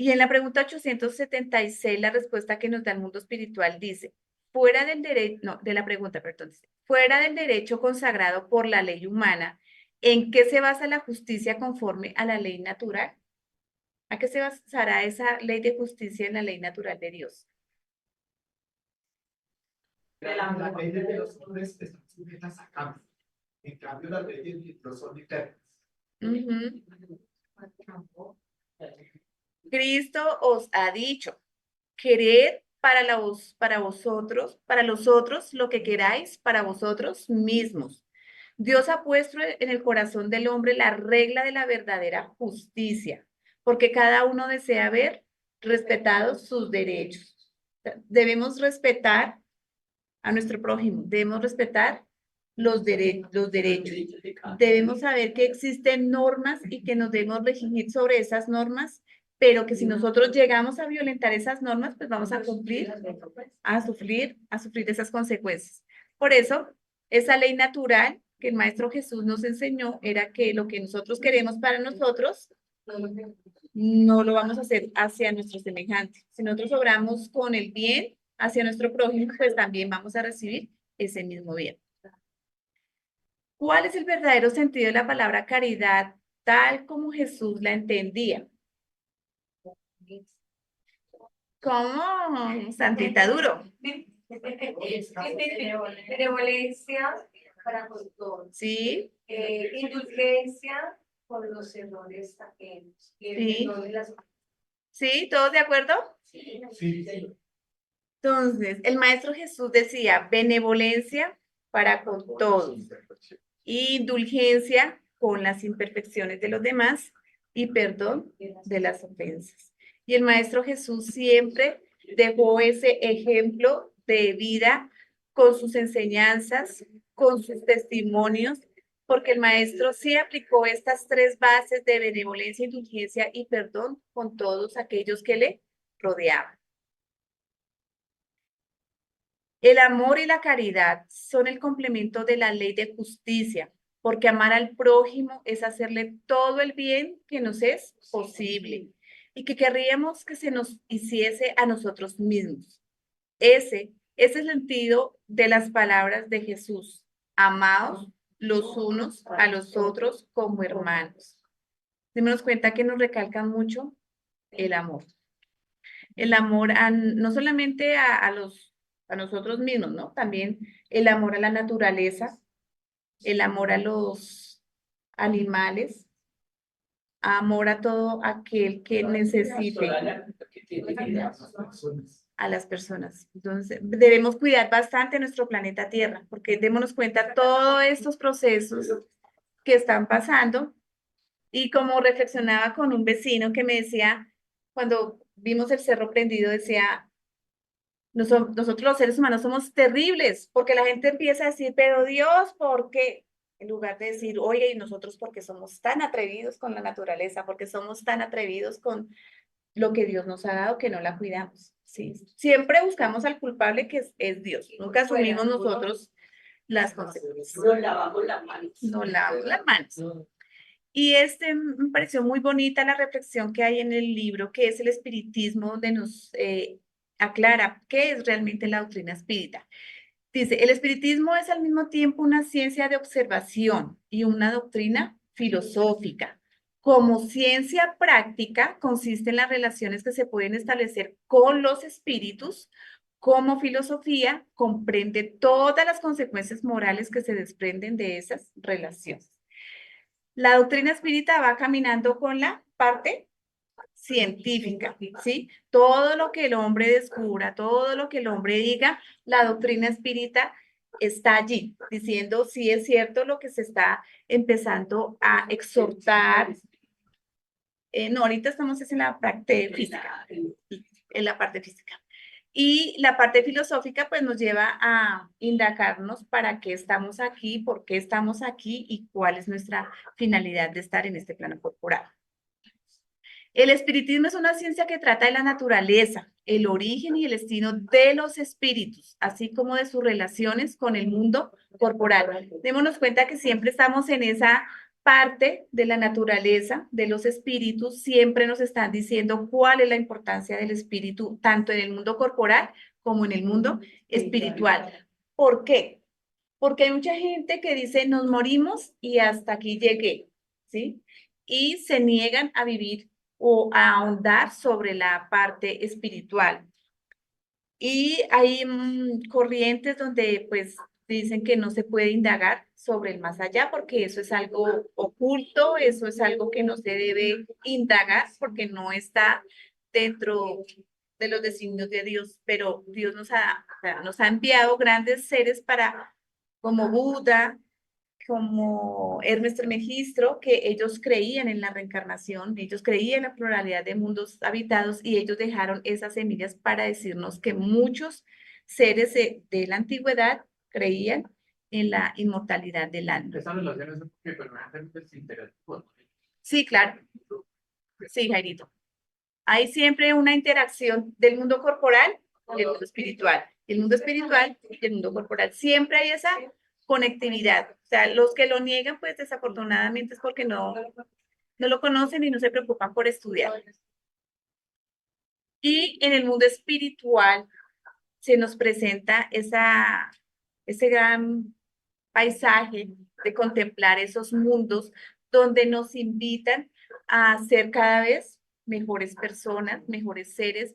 Y en la pregunta 876, la respuesta que nos da el mundo espiritual dice, fuera del derecho consagrado por la ley humana, ¿en qué se basa la justicia conforme a la ley natural? ¿A qué se basará esa ley de justicia en la ley natural de Dios? Las leyes de los hombres están sujetas a cambio. En cambio, las leyes de Dios son eternas. Cristo os ha dicho, quered para los otros lo que queráis para vosotros mismos. Dios ha puesto en el corazón del hombre la regla de la verdadera justicia, porque cada uno desea ver respetados sus derechos. Debemos respetar a nuestro prójimo, debemos respetar los derechos. Debemos saber que existen normas y que nos debemos regir sobre esas normas, pero que si nosotros llegamos a violentar esas normas, pues vamos a sufrir esas consecuencias. Por eso, esa ley natural que el Maestro Jesús nos enseñó era que lo que nosotros queremos para nosotros, no lo vamos a hacer hacia nuestro semejante. Si nosotros obramos con el bien hacia nuestro prójimo, pues también vamos a recibir ese mismo bien. ¿Cuál es el verdadero sentido de la palabra caridad tal como Jesús la entendía? ¿Cómo? Santita Duro. Benevolencia para con todos. Sí. Indulgencia por los errores ajenos. Sí. ¿Sí? ¿Todos de acuerdo? Sí. Entonces, el Maestro Jesús decía benevolencia para con todos, indulgencia con las imperfecciones de los demás y perdón de las ofensas. Y el Maestro Jesús siempre dejó ese ejemplo de vida con sus enseñanzas, con sus testimonios, porque el Maestro sí aplicó estas tres bases de benevolencia, indulgencia y perdón con todos aquellos que le rodeaban. El amor y la caridad son el complemento de la ley de justicia, porque amar al prójimo es hacerle todo el bien que nos es posible y que querríamos que se nos hiciese a nosotros mismos. Ese es el sentido de las palabras de Jesús. Amaos los unos a los otros como hermanos. Démonos cuenta que nos recalcan mucho el amor. El amor no solamente a nosotros mismos, ¿no? También el amor a la naturaleza, el amor a los animales, amor a todo aquel que necesite, a las personas. Entonces, debemos cuidar bastante nuestro planeta Tierra, porque démonos cuenta todos estos procesos que están pasando. Y como reflexionaba con un vecino que me decía, cuando vimos el cerro prendido, decía, nosotros los seres humanos somos terribles, porque la gente empieza a decir, pero Dios, ¿por qué? En lugar de decir, oye, ¿y nosotros por qué somos tan atrevidos con la naturaleza? Porque somos tan atrevidos con lo que Dios nos ha dado que no la cuidamos. ¿Sí? Siempre buscamos al culpable que es Dios. Nunca asumimos nosotros las consecuencias. Nos lavamos las manos. Nos lavamos las manos. Y me pareció muy bonita la reflexión que hay en el libro, que es el espiritismo, donde nos aclara qué es realmente la doctrina espírita. Dice, el espiritismo es al mismo tiempo una ciencia de observación y una doctrina filosófica. Como ciencia práctica, consiste en las relaciones que se pueden establecer con los espíritus. Como filosofía, comprende todas las consecuencias morales que se desprenden de esas relaciones. La doctrina espírita va caminando con la parte científica, ¿sí? Todo lo que el hombre descubra, todo lo que el hombre diga, la doctrina espírita está allí, diciendo si es cierto lo que se está empezando a exhortar. No, ahorita estamos en la parte física, en la parte física. Y la parte filosófica pues nos lleva a indagarnos para qué estamos aquí, por qué estamos aquí y cuál es nuestra finalidad de estar en este plano corporal. El espiritismo es una ciencia que trata de la naturaleza, el origen y el destino de los espíritus, así como de sus relaciones con el mundo corporal. Démonos cuenta que siempre estamos en esa parte de la naturaleza, de los espíritus, siempre nos están diciendo cuál es la importancia del espíritu, tanto en el mundo corporal como en el mundo espiritual. ¿Por qué? Porque hay mucha gente que dice, nos morimos y hasta aquí llegué, ¿sí? Y se niegan a vivir o a ahondar sobre la parte espiritual. Y hay corrientes donde pues dicen que no se puede indagar sobre el más allá porque eso es algo oculto, eso es algo que no se debe indagar porque no está dentro de los designios de Dios, pero Dios nos ha enviado grandes seres para, como Buda, como Hermes Trismegisto, que ellos creían en la reencarnación, ellos creían en la pluralidad de mundos habitados y ellos dejaron esas semillas para decirnos que muchos seres de la antigüedad creían en la inmortalidad del alma. Esa relación es que permanentemente se interactúa. Sí, claro. Sí, Jairito. Hay siempre una interacción del mundo corporal y el mundo espiritual. El mundo espiritual y el mundo corporal. Siempre hay esa conectividad. O sea, los que lo niegan, pues desafortunadamente es porque no lo conocen y no se preocupan por estudiar. Y en el mundo espiritual se nos presenta ese gran paisaje de contemplar esos mundos donde nos invitan a ser cada vez mejores personas, mejores seres.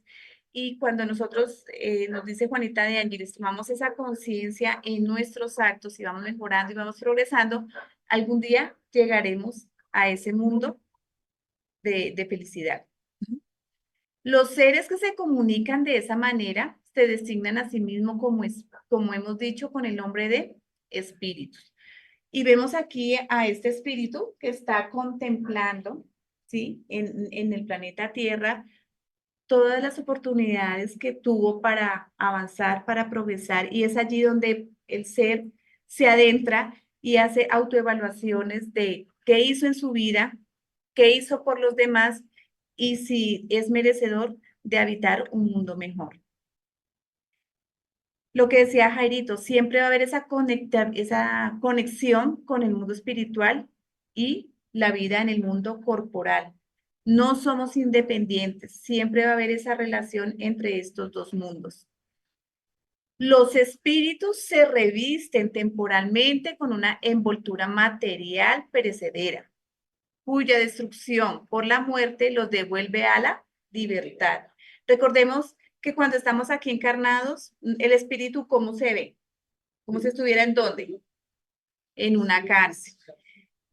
Y cuando nosotros, nos dice Juanita de Ángeles, tomamos esa conciencia en nuestros actos y vamos mejorando y vamos progresando, algún día llegaremos a ese mundo de felicidad. Los seres que se comunican de esa manera se designan a sí mismos como hemos dicho, con el nombre de espíritus. Y vemos aquí a este espíritu que está contemplando, ¿sí? En el planeta Tierra, todas las oportunidades que tuvo para avanzar, para progresar, y es allí donde el ser se adentra y hace autoevaluaciones de qué hizo en su vida, qué hizo por los demás y si es merecedor de habitar un mundo mejor. Lo que decía Jairito, siempre va a haber esa conexión con el mundo espiritual y la vida en el mundo corporal. No somos independientes, siempre va a haber esa relación entre estos dos mundos. Los espíritus se revisten temporalmente con una envoltura material perecedera, cuya destrucción por la muerte los devuelve a la libertad. Recordemos que cuando estamos aquí encarnados, el espíritu, ¿cómo se ve? Como si estuviera en dónde? En una cárcel.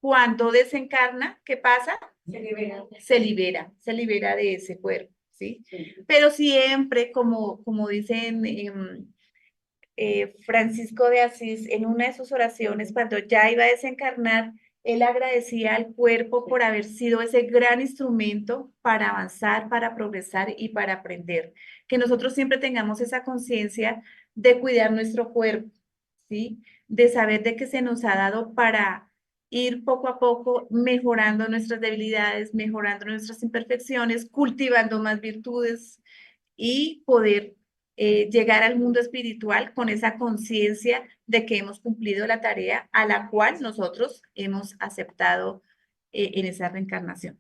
Cuando desencarna, ¿qué pasa? Se libera de ese cuerpo, ¿sí? Pero siempre, como dicen Francisco de Asís, en una de sus oraciones, cuando ya iba a desencarnar, él agradecía al cuerpo por haber sido ese gran instrumento para avanzar, para progresar y para aprender. Que nosotros siempre tengamos esa conciencia de cuidar nuestro cuerpo, ¿sí? De saber de que se nos ha dado para ir poco a poco mejorando nuestras debilidades, mejorando nuestras imperfecciones, cultivando más virtudes y poder llegar al mundo espiritual con esa conciencia de que hemos cumplido la tarea a la cual nosotros hemos aceptado en esa reencarnación.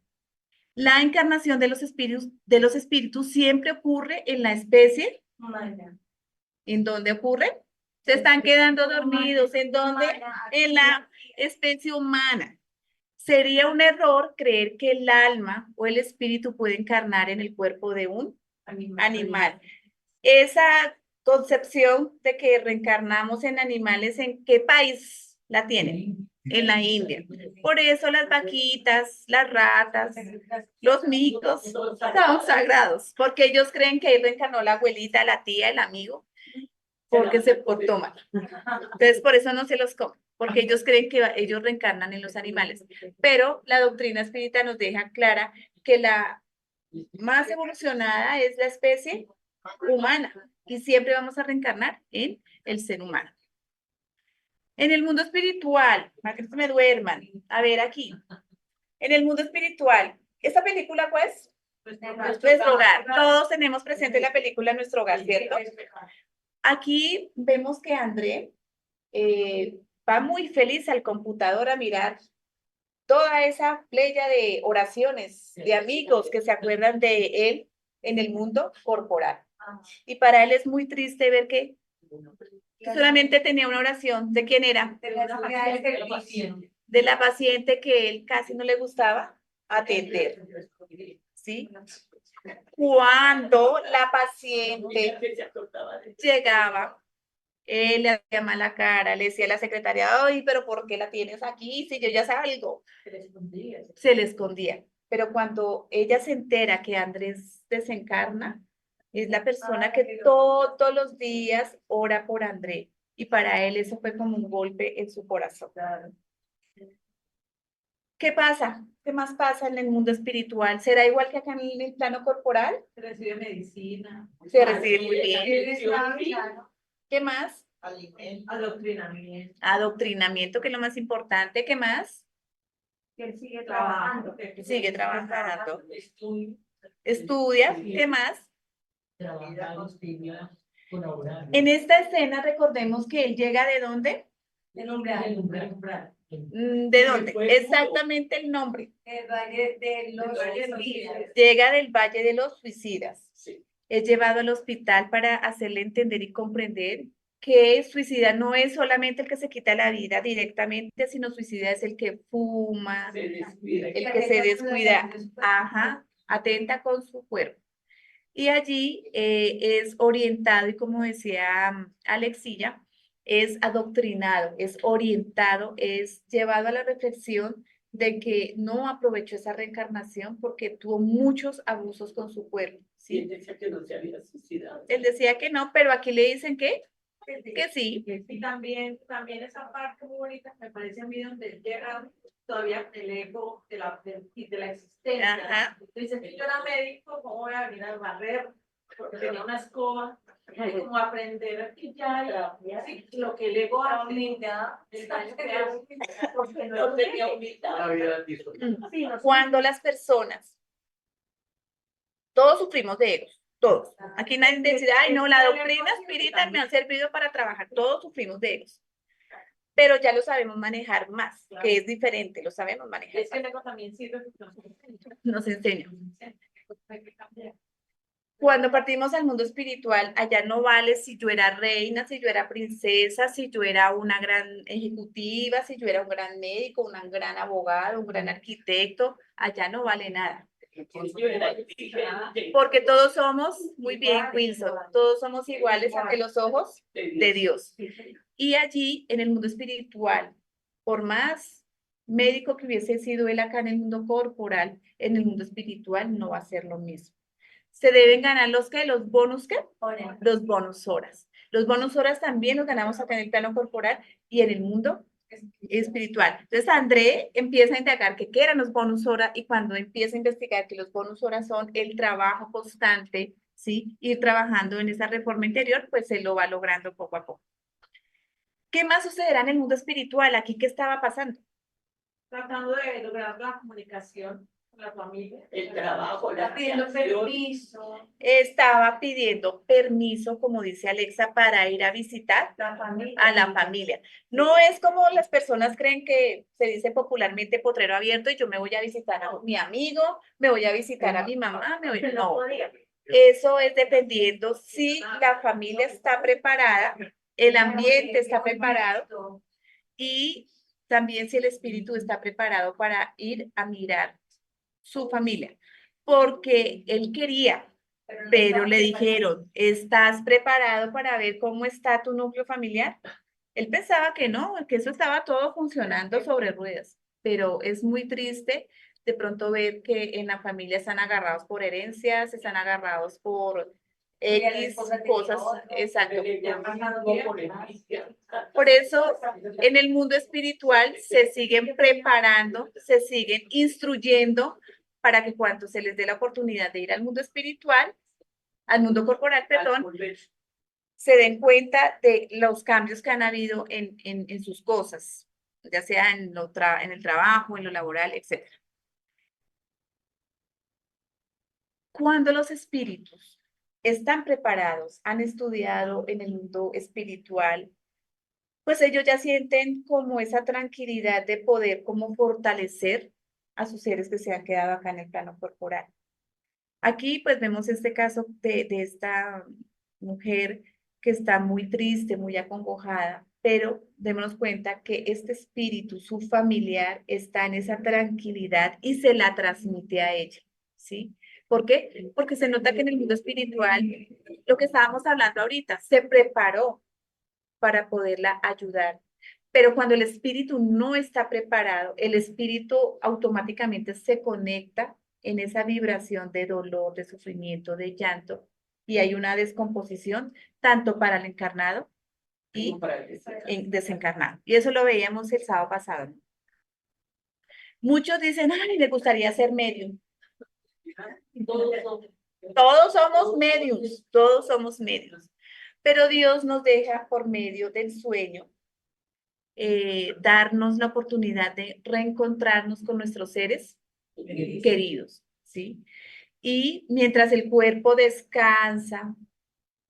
La encarnación de los espíritus siempre ocurre en la especie. ¿En dónde ocurre? Se están quedando dormidos. ¿En dónde? En la especie humana. Sería un error creer que el alma o el espíritu puede encarnar en el cuerpo de un animal. Esa concepción de que reencarnamos en animales, ¿en qué país la tienen? En la India. Por eso las vaquitas, las ratas, los micos son sagrados, porque ellos creen que ahí reencarnó la abuelita, la tía, el amigo, porque se portó mal. Entonces, por eso no se los comen, porque ellos creen que ellos reencarnan en los animales. Pero la doctrina espírita nos deja clara que la más evolucionada es la especie humana y siempre vamos a reencarnar en el ser humano. En el mundo espiritual, para que no se me duerman, a ver aquí, en el mundo espiritual, ¿esta película cuál es? Nuestro hogar. Todos tenemos presente la película Nuestro Hogar, ¿cierto? Aquí vemos que André va muy feliz al computador a mirar toda esa playa de oraciones, de amigos que se acuerdan de él en el mundo corporal. Y para él es muy triste ver que solamente tenía una oración. ¿De quién era? De la paciente que él casi no le gustaba atender. ¿Sí? Cuando la paciente llegaba, él le hacía mala cara, le decía a la secretaria, ay, pero ¿por qué la tienes aquí? Si yo ya salgo. Se le escondía. Pero cuando ella se entera que Andrés desencarna, es la persona que todos los días ora por André. Y para él eso fue como un golpe en su corazón. ¿Qué pasa? ¿Qué más pasa en el mundo espiritual? ¿Será igual que acá en el plano corporal? Se recibe medicina. Se recibe muy bien. Atención, ¿Qué más? Alimento. adoctrinamiento. Adoctrinamiento, que es lo más importante. ¿Qué más? Que él sigue trabajando. Sigue trabajando. Estudio. Estudia. ¿Qué más? Trabajar, estudiar, colaborar. En esta escena recordemos que él llega ¿de dónde? El umbral. El umbral. ¿De dónde? Exactamente el nombre. El valle de los suicidas. Llega del Valle de los Suicidas. Sí. Es llevado al hospital para hacerle entender y comprender que suicida no es solamente el que se quita la vida directamente, sino suicida es el que fuma, Se descuida. el que se descuida, ajá, atenta con su cuerpo. Y allí es orientado, y como decía Alexilla, es adoctrinado, es orientado, es llevado a la reflexión de que no aprovechó esa reencarnación porque tuvo muchos abusos con su cuerpo. Y él ¿sí? decía que no se había suicidado. Él decía que no, pero aquí le dicen que sí. Y también esa parte muy bonita me parece a mí donde él llega todavía el ego de la existencia. Ajá. Dice que yo era médico, ¿cómo voy a venir a barrer? Porque tenía una escoba. Hay como aprender aquí ya sí, lo que el ego brinda, porque no tenía humildad. Una vida disfrutada. Cuando las personas, todos sufrimos de egos, todos. Aquí nadie dice, ay, no, la doctrina espírita me ha servido para trabajar. Todos sufrimos de egos. Pero ya lo sabemos manejar más, que es diferente, lo sabemos manejar. Es que el ego también sirve porque Nos enseña. Cuando partimos al mundo espiritual, allá no vale si yo era reina, si yo era princesa, si yo era una gran ejecutiva, si yo era un gran médico, un gran abogado, un gran arquitecto, allá no vale nada. Yo era exigente. Porque todos somos, muy bien, Wilson, todos somos iguales ante los ojos de Dios. Y allí, en el mundo espiritual, por más médico que hubiese sido él acá en el mundo corporal, en el mundo espiritual no va a ser lo mismo. Se deben ganar los bonus, los bonus horas. Los bonus horas también los ganamos acá en el plano corporal y en el mundo espiritual. Entonces André empieza a indagar que qué eran los bonus horas y cuando empieza a investigar que los bonus horas son el trabajo constante, ¿sí? Ir trabajando en esa reforma interior, pues se lo va logrando poco a poco. ¿Qué más sucederá en el mundo espiritual? Aquí, ¿qué estaba pasando? Tratando de lograr la comunicación con la familia. El trabajo, la pidiendo relación. permiso. Estaba pidiendo permiso, como dice Alexa, para ir a visitar a la familia. No es como las personas creen que se dice popularmente potrero abierto y yo me voy a visitar a mi amigo, me voy a visitar a mi mamá, no. Eso es dependiendo si la familia está preparada, el ambiente está preparado y también si el espíritu está preparado para ir a mirar su familia. Porque él quería, pero le dijeron, ¿estás preparado para ver cómo está tu núcleo familiar? Él pensaba que no, que eso estaba todo funcionando sobre ruedas, pero es muy triste de pronto ver que en la familia están agarrados por herencias, están agarrados por X cosas, exacto. Por eso, en el mundo espiritual se siguen preparando, se siguen instruyendo para que cuando se les dé la oportunidad de ir al mundo espiritual, al mundo corporal, perdón, se den cuenta de los cambios que han habido en sus cosas, ya sea en el trabajo, en lo laboral, etc. Cuando los espíritus están preparados, han estudiado en el mundo espiritual, pues ellos ya sienten como esa tranquilidad de poder como fortalecer a sus seres que se han quedado acá en el plano corporal. Aquí pues vemos este caso de esta mujer que está muy triste, muy acongojada, pero démonos cuenta que este espíritu, su familiar, está en esa tranquilidad y se la transmite a ella, ¿sí? ¿Por qué? Porque se nota que en el mundo espiritual, lo que estábamos hablando ahorita, se preparó para poderla ayudar. Pero cuando el espíritu no está preparado, el espíritu automáticamente se conecta en esa vibración de dolor, de sufrimiento, de llanto, y hay una descomposición tanto para el encarnado y desencarnado. Y eso lo veíamos el sábado pasado. Muchos dicen, ay, me gustaría ser medium. Todos son. Todos somos medios. Pero Dios nos deja por medio del sueño darnos la oportunidad de reencontrarnos con nuestros seres queridos, ¿sí? Y mientras el cuerpo descansa,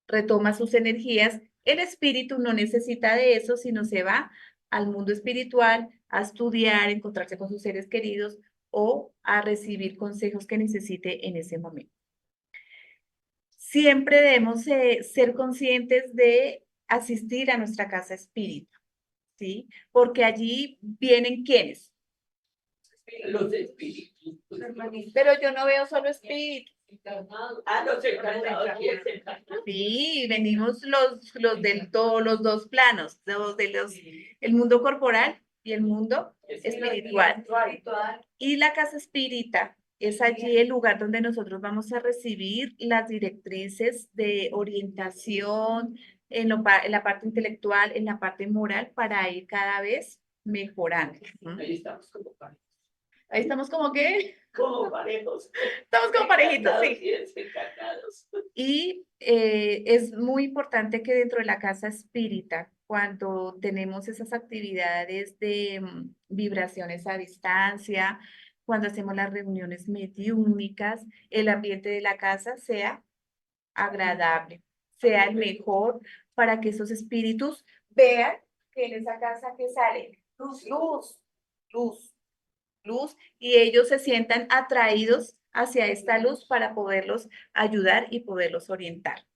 retoma sus energías, el espíritu no necesita de eso, sino se va al mundo espiritual a estudiar, encontrarse con sus seres queridos o a recibir consejos que necesite en ese momento. Siempre debemos ser conscientes de asistir a nuestra casa espírita, ¿sí? Porque allí vienen ¿quiénes? Los espíritus. Pero yo no veo solo espíritus. Encarnados. Los encarnados, ¿quién es encarnado? Sí, venimos los dos planos, el mundo corporal y el mundo espiritual. Y la casa espírita es allí el lugar donde nosotros vamos a recibir las directrices de orientación en la parte intelectual, en la parte moral, para ir cada vez mejorando. Ahí estamos como parejos. Ahí estamos como que, Como parejos. estamos como parejitos, sí. Encarnados. Y es muy importante que dentro de la casa espírita, cuando tenemos esas actividades de vibraciones a distancia, cuando hacemos las reuniones mediúnicas, el ambiente de la casa sea agradable, sea el mejor para que esos espíritus vean que en esa casa que sale luz, luz, luz, luz, y ellos se sientan atraídos hacia esta luz para poderlos ayudar y poderlos orientar.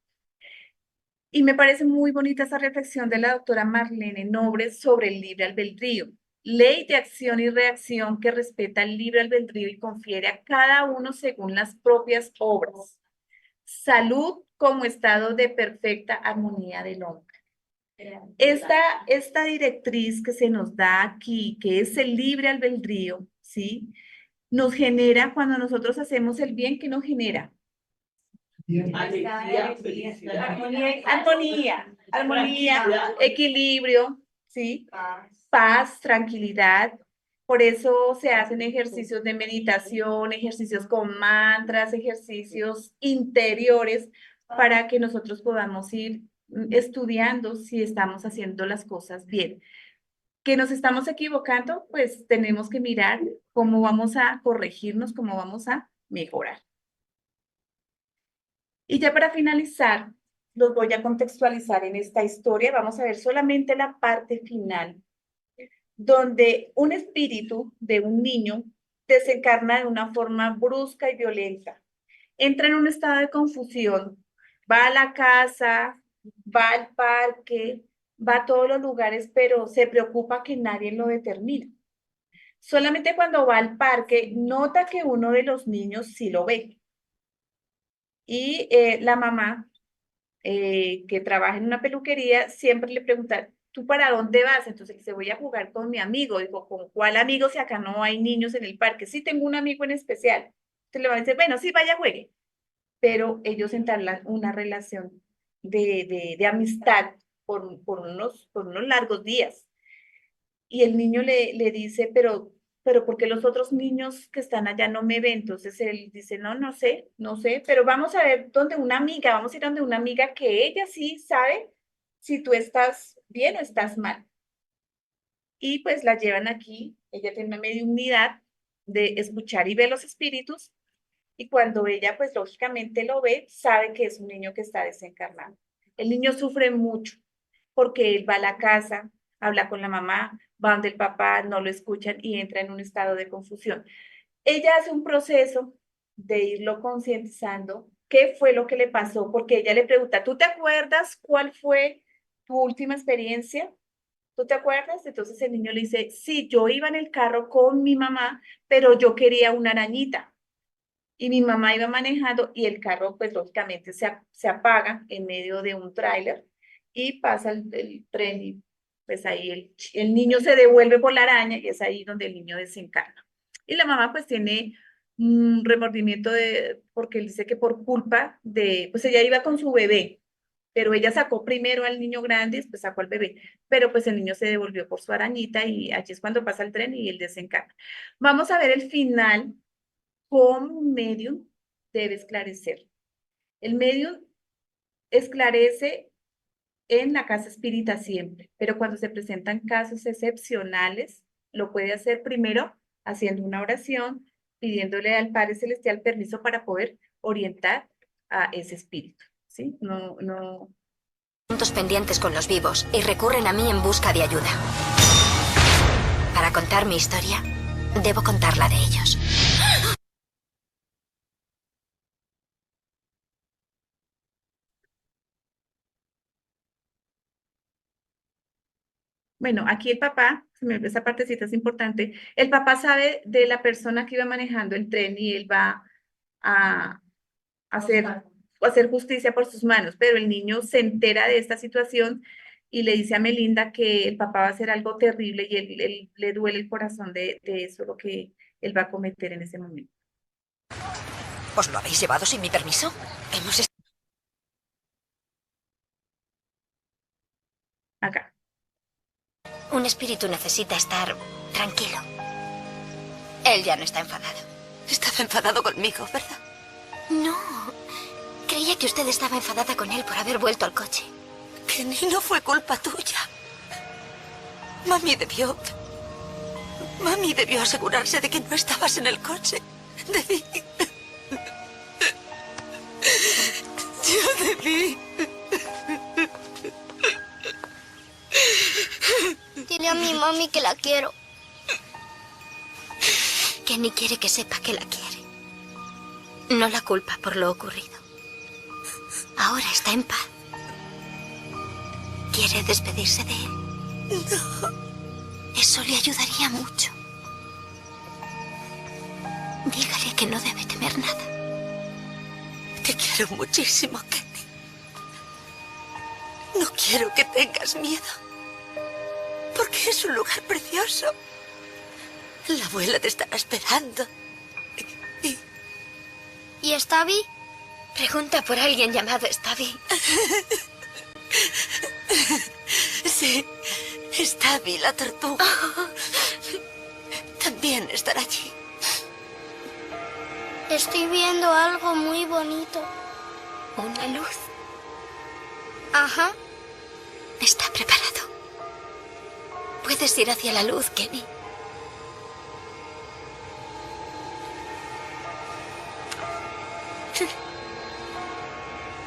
Y me parece muy bonita esa reflexión de la doctora Marlene Nobre sobre el libre albedrío. Ley de acción y reacción que respeta el libre albedrío y confiere a cada uno según las propias obras. Salud como estado de perfecta armonía del hombre. Esta directriz que se nos da aquí, que es el libre albedrío, ¿sí? Nos genera, cuando nosotros hacemos el bien, ¿qué nos genera? Alegría, felicidad. Armonía, equilibrio, ¿sí? Paz, tranquilidad. Por eso se hacen ejercicios de meditación, ejercicios con mantras, ejercicios interiores para que nosotros podamos ir estudiando si estamos haciendo las cosas bien. Que nos estamos equivocando, pues tenemos que mirar cómo vamos a corregirnos, cómo vamos a mejorar. Y ya para finalizar, los voy a contextualizar en esta historia. Vamos a ver solamente la parte final, donde un espíritu de un niño desencarna de una forma brusca y violenta. Entra en un estado de confusión, va a la casa, va al parque, va a todos los lugares, pero se preocupa que nadie lo determine. Solamente cuando va al parque, nota que uno de los niños sí lo ve. Y la mamá, que trabaja en una peluquería, siempre le pregunta, ¿tú para dónde vas? Entonces dice, voy a jugar con mi amigo. Digo, ¿con cuál amigo si acá no hay niños en el parque? Sí, tengo un amigo en especial. Entonces le va a decir, bueno, sí, vaya, juegue. Pero ellos entablan una relación de amistad por unos largos días. Y el niño le dice, pero ¿por qué los otros niños que están allá no me ven? Entonces él dice, no sé, pero vamos a ver vamos a ir donde una amiga que ella sí sabe si tú estás bien o estás mal. Y pues la llevan aquí, ella tiene una mediunidad de escuchar y ver los espíritus, y cuando ella pues lógicamente lo ve, sabe que es un niño que está desencarnado. El niño sufre mucho porque él va a la casa, habla con la mamá, va donde el papá, no lo escuchan y entra en un estado de confusión. Ella hace un proceso de irlo concientizando qué fue lo que le pasó, porque ella le pregunta, ¿tú te acuerdas cuál fue tu última experiencia? ¿Tú te acuerdas? Entonces el niño le dice, sí, yo iba en el carro con mi mamá, pero yo quería una arañita. Y mi mamá iba manejando y el carro, pues lógicamente se apaga en medio de un tráiler y pasa el tren y pues ahí el niño se devuelve por la araña y es ahí donde el niño desencarna. Y la mamá pues tiene un remordimiento porque él dice que por culpa pues ella iba con su bebé pero ella sacó primero al niño grande y después sacó al bebé, pero pues el niño se devolvió por su arañita y allí es cuando pasa el tren y él desencarna. Vamos a ver el final, cómo un medium debe esclarecer. El medium esclarece en la casa espírita siempre, pero cuando se presentan casos excepcionales, lo puede hacer primero haciendo una oración, pidiéndole al Padre Celestial permiso para poder orientar a ese espíritu, ¿sí? No. Puntos pendientes con los vivos y recurren a mí en busca de ayuda. Para contar mi historia, debo contar la de ellos. Bueno, aquí el papá, esa partecita es importante, el papá sabe de la persona que iba manejando el tren y él va a hacer justicia por sus manos, pero el niño se entera de esta situación y le dice a Melinda que el papá va a hacer algo terrible y él le duele el corazón de eso, lo que él va a cometer en ese momento. ¿Os lo habéis llevado sin mi permiso? Acá. Un espíritu necesita estar tranquilo. Él ya no está enfadado. Estaba enfadado conmigo, ¿verdad? No. Creía que usted estaba enfadada con él por haber vuelto al coche. Kenny, no fue culpa tuya. Mami debió asegurarse de que no estabas en el coche. Yo debí. Dile a mi mami que la quiero. Kenny quiere que sepa que la quiere. No la culpa por lo ocurrido. Ahora está en paz. ¿Quiere despedirse de él? No. Eso le ayudaría mucho. Dígale que no debe temer nada. Te quiero muchísimo, Kenny. No quiero que tengas miedo. Porque es un lugar precioso. La abuela te estará esperando. ¿Y Stabby? Pregunta por alguien llamado Stabby. Sí, Stabby, la tortuga. También estará allí. Estoy viendo algo muy bonito. ¿Una luz? Ajá. Está preparado. Puedes ir hacia la luz, Kenny.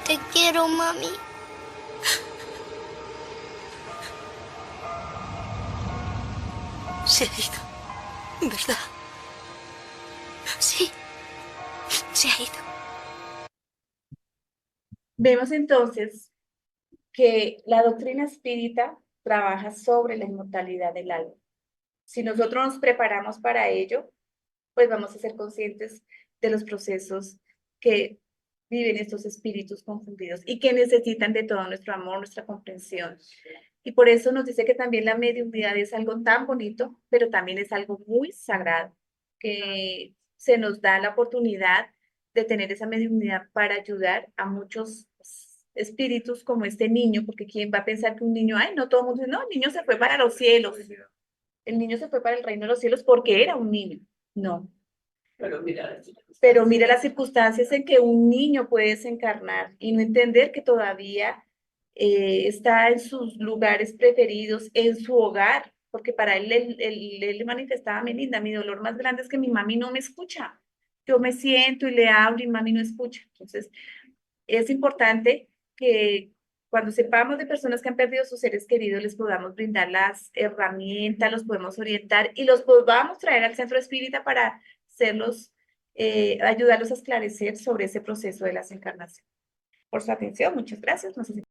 Te quiero, mami. Se ha ido, ¿verdad? Sí, se ha ido. Vemos entonces que la doctrina espírita trabaja sobre la inmortalidad del alma. Si nosotros nos preparamos para ello, pues vamos a ser conscientes de los procesos que viven estos espíritus confundidos y que necesitan de todo nuestro amor, nuestra comprensión. Y por eso nos dice que también la mediunidad es algo tan bonito, pero también es algo muy sagrado, que se nos da la oportunidad de tener esa mediunidad para ayudar a muchos espíritus como este niño, porque ¿quién va a pensar que un niño, ay, no todo el mundo dice, no, el niño se fue para los cielos, el niño se fue para el reino de los cielos porque era un niño? No. Pero mira las circunstancias en que un niño puede desencarnar y no entender que todavía está en sus lugares preferidos, en su hogar, porque para él le manifestaba a Melinda, mi dolor más grande es que mi mami no me escucha. Yo me siento y le hablo y mami no escucha. Entonces, es importante que cuando sepamos de personas que han perdido sus seres queridos, les podamos brindar las herramientas, los podemos orientar y los podamos traer al centro espírita para ayudarlos a esclarecer sobre ese proceso de la desencarnación. Por su atención, muchas gracias. No sé si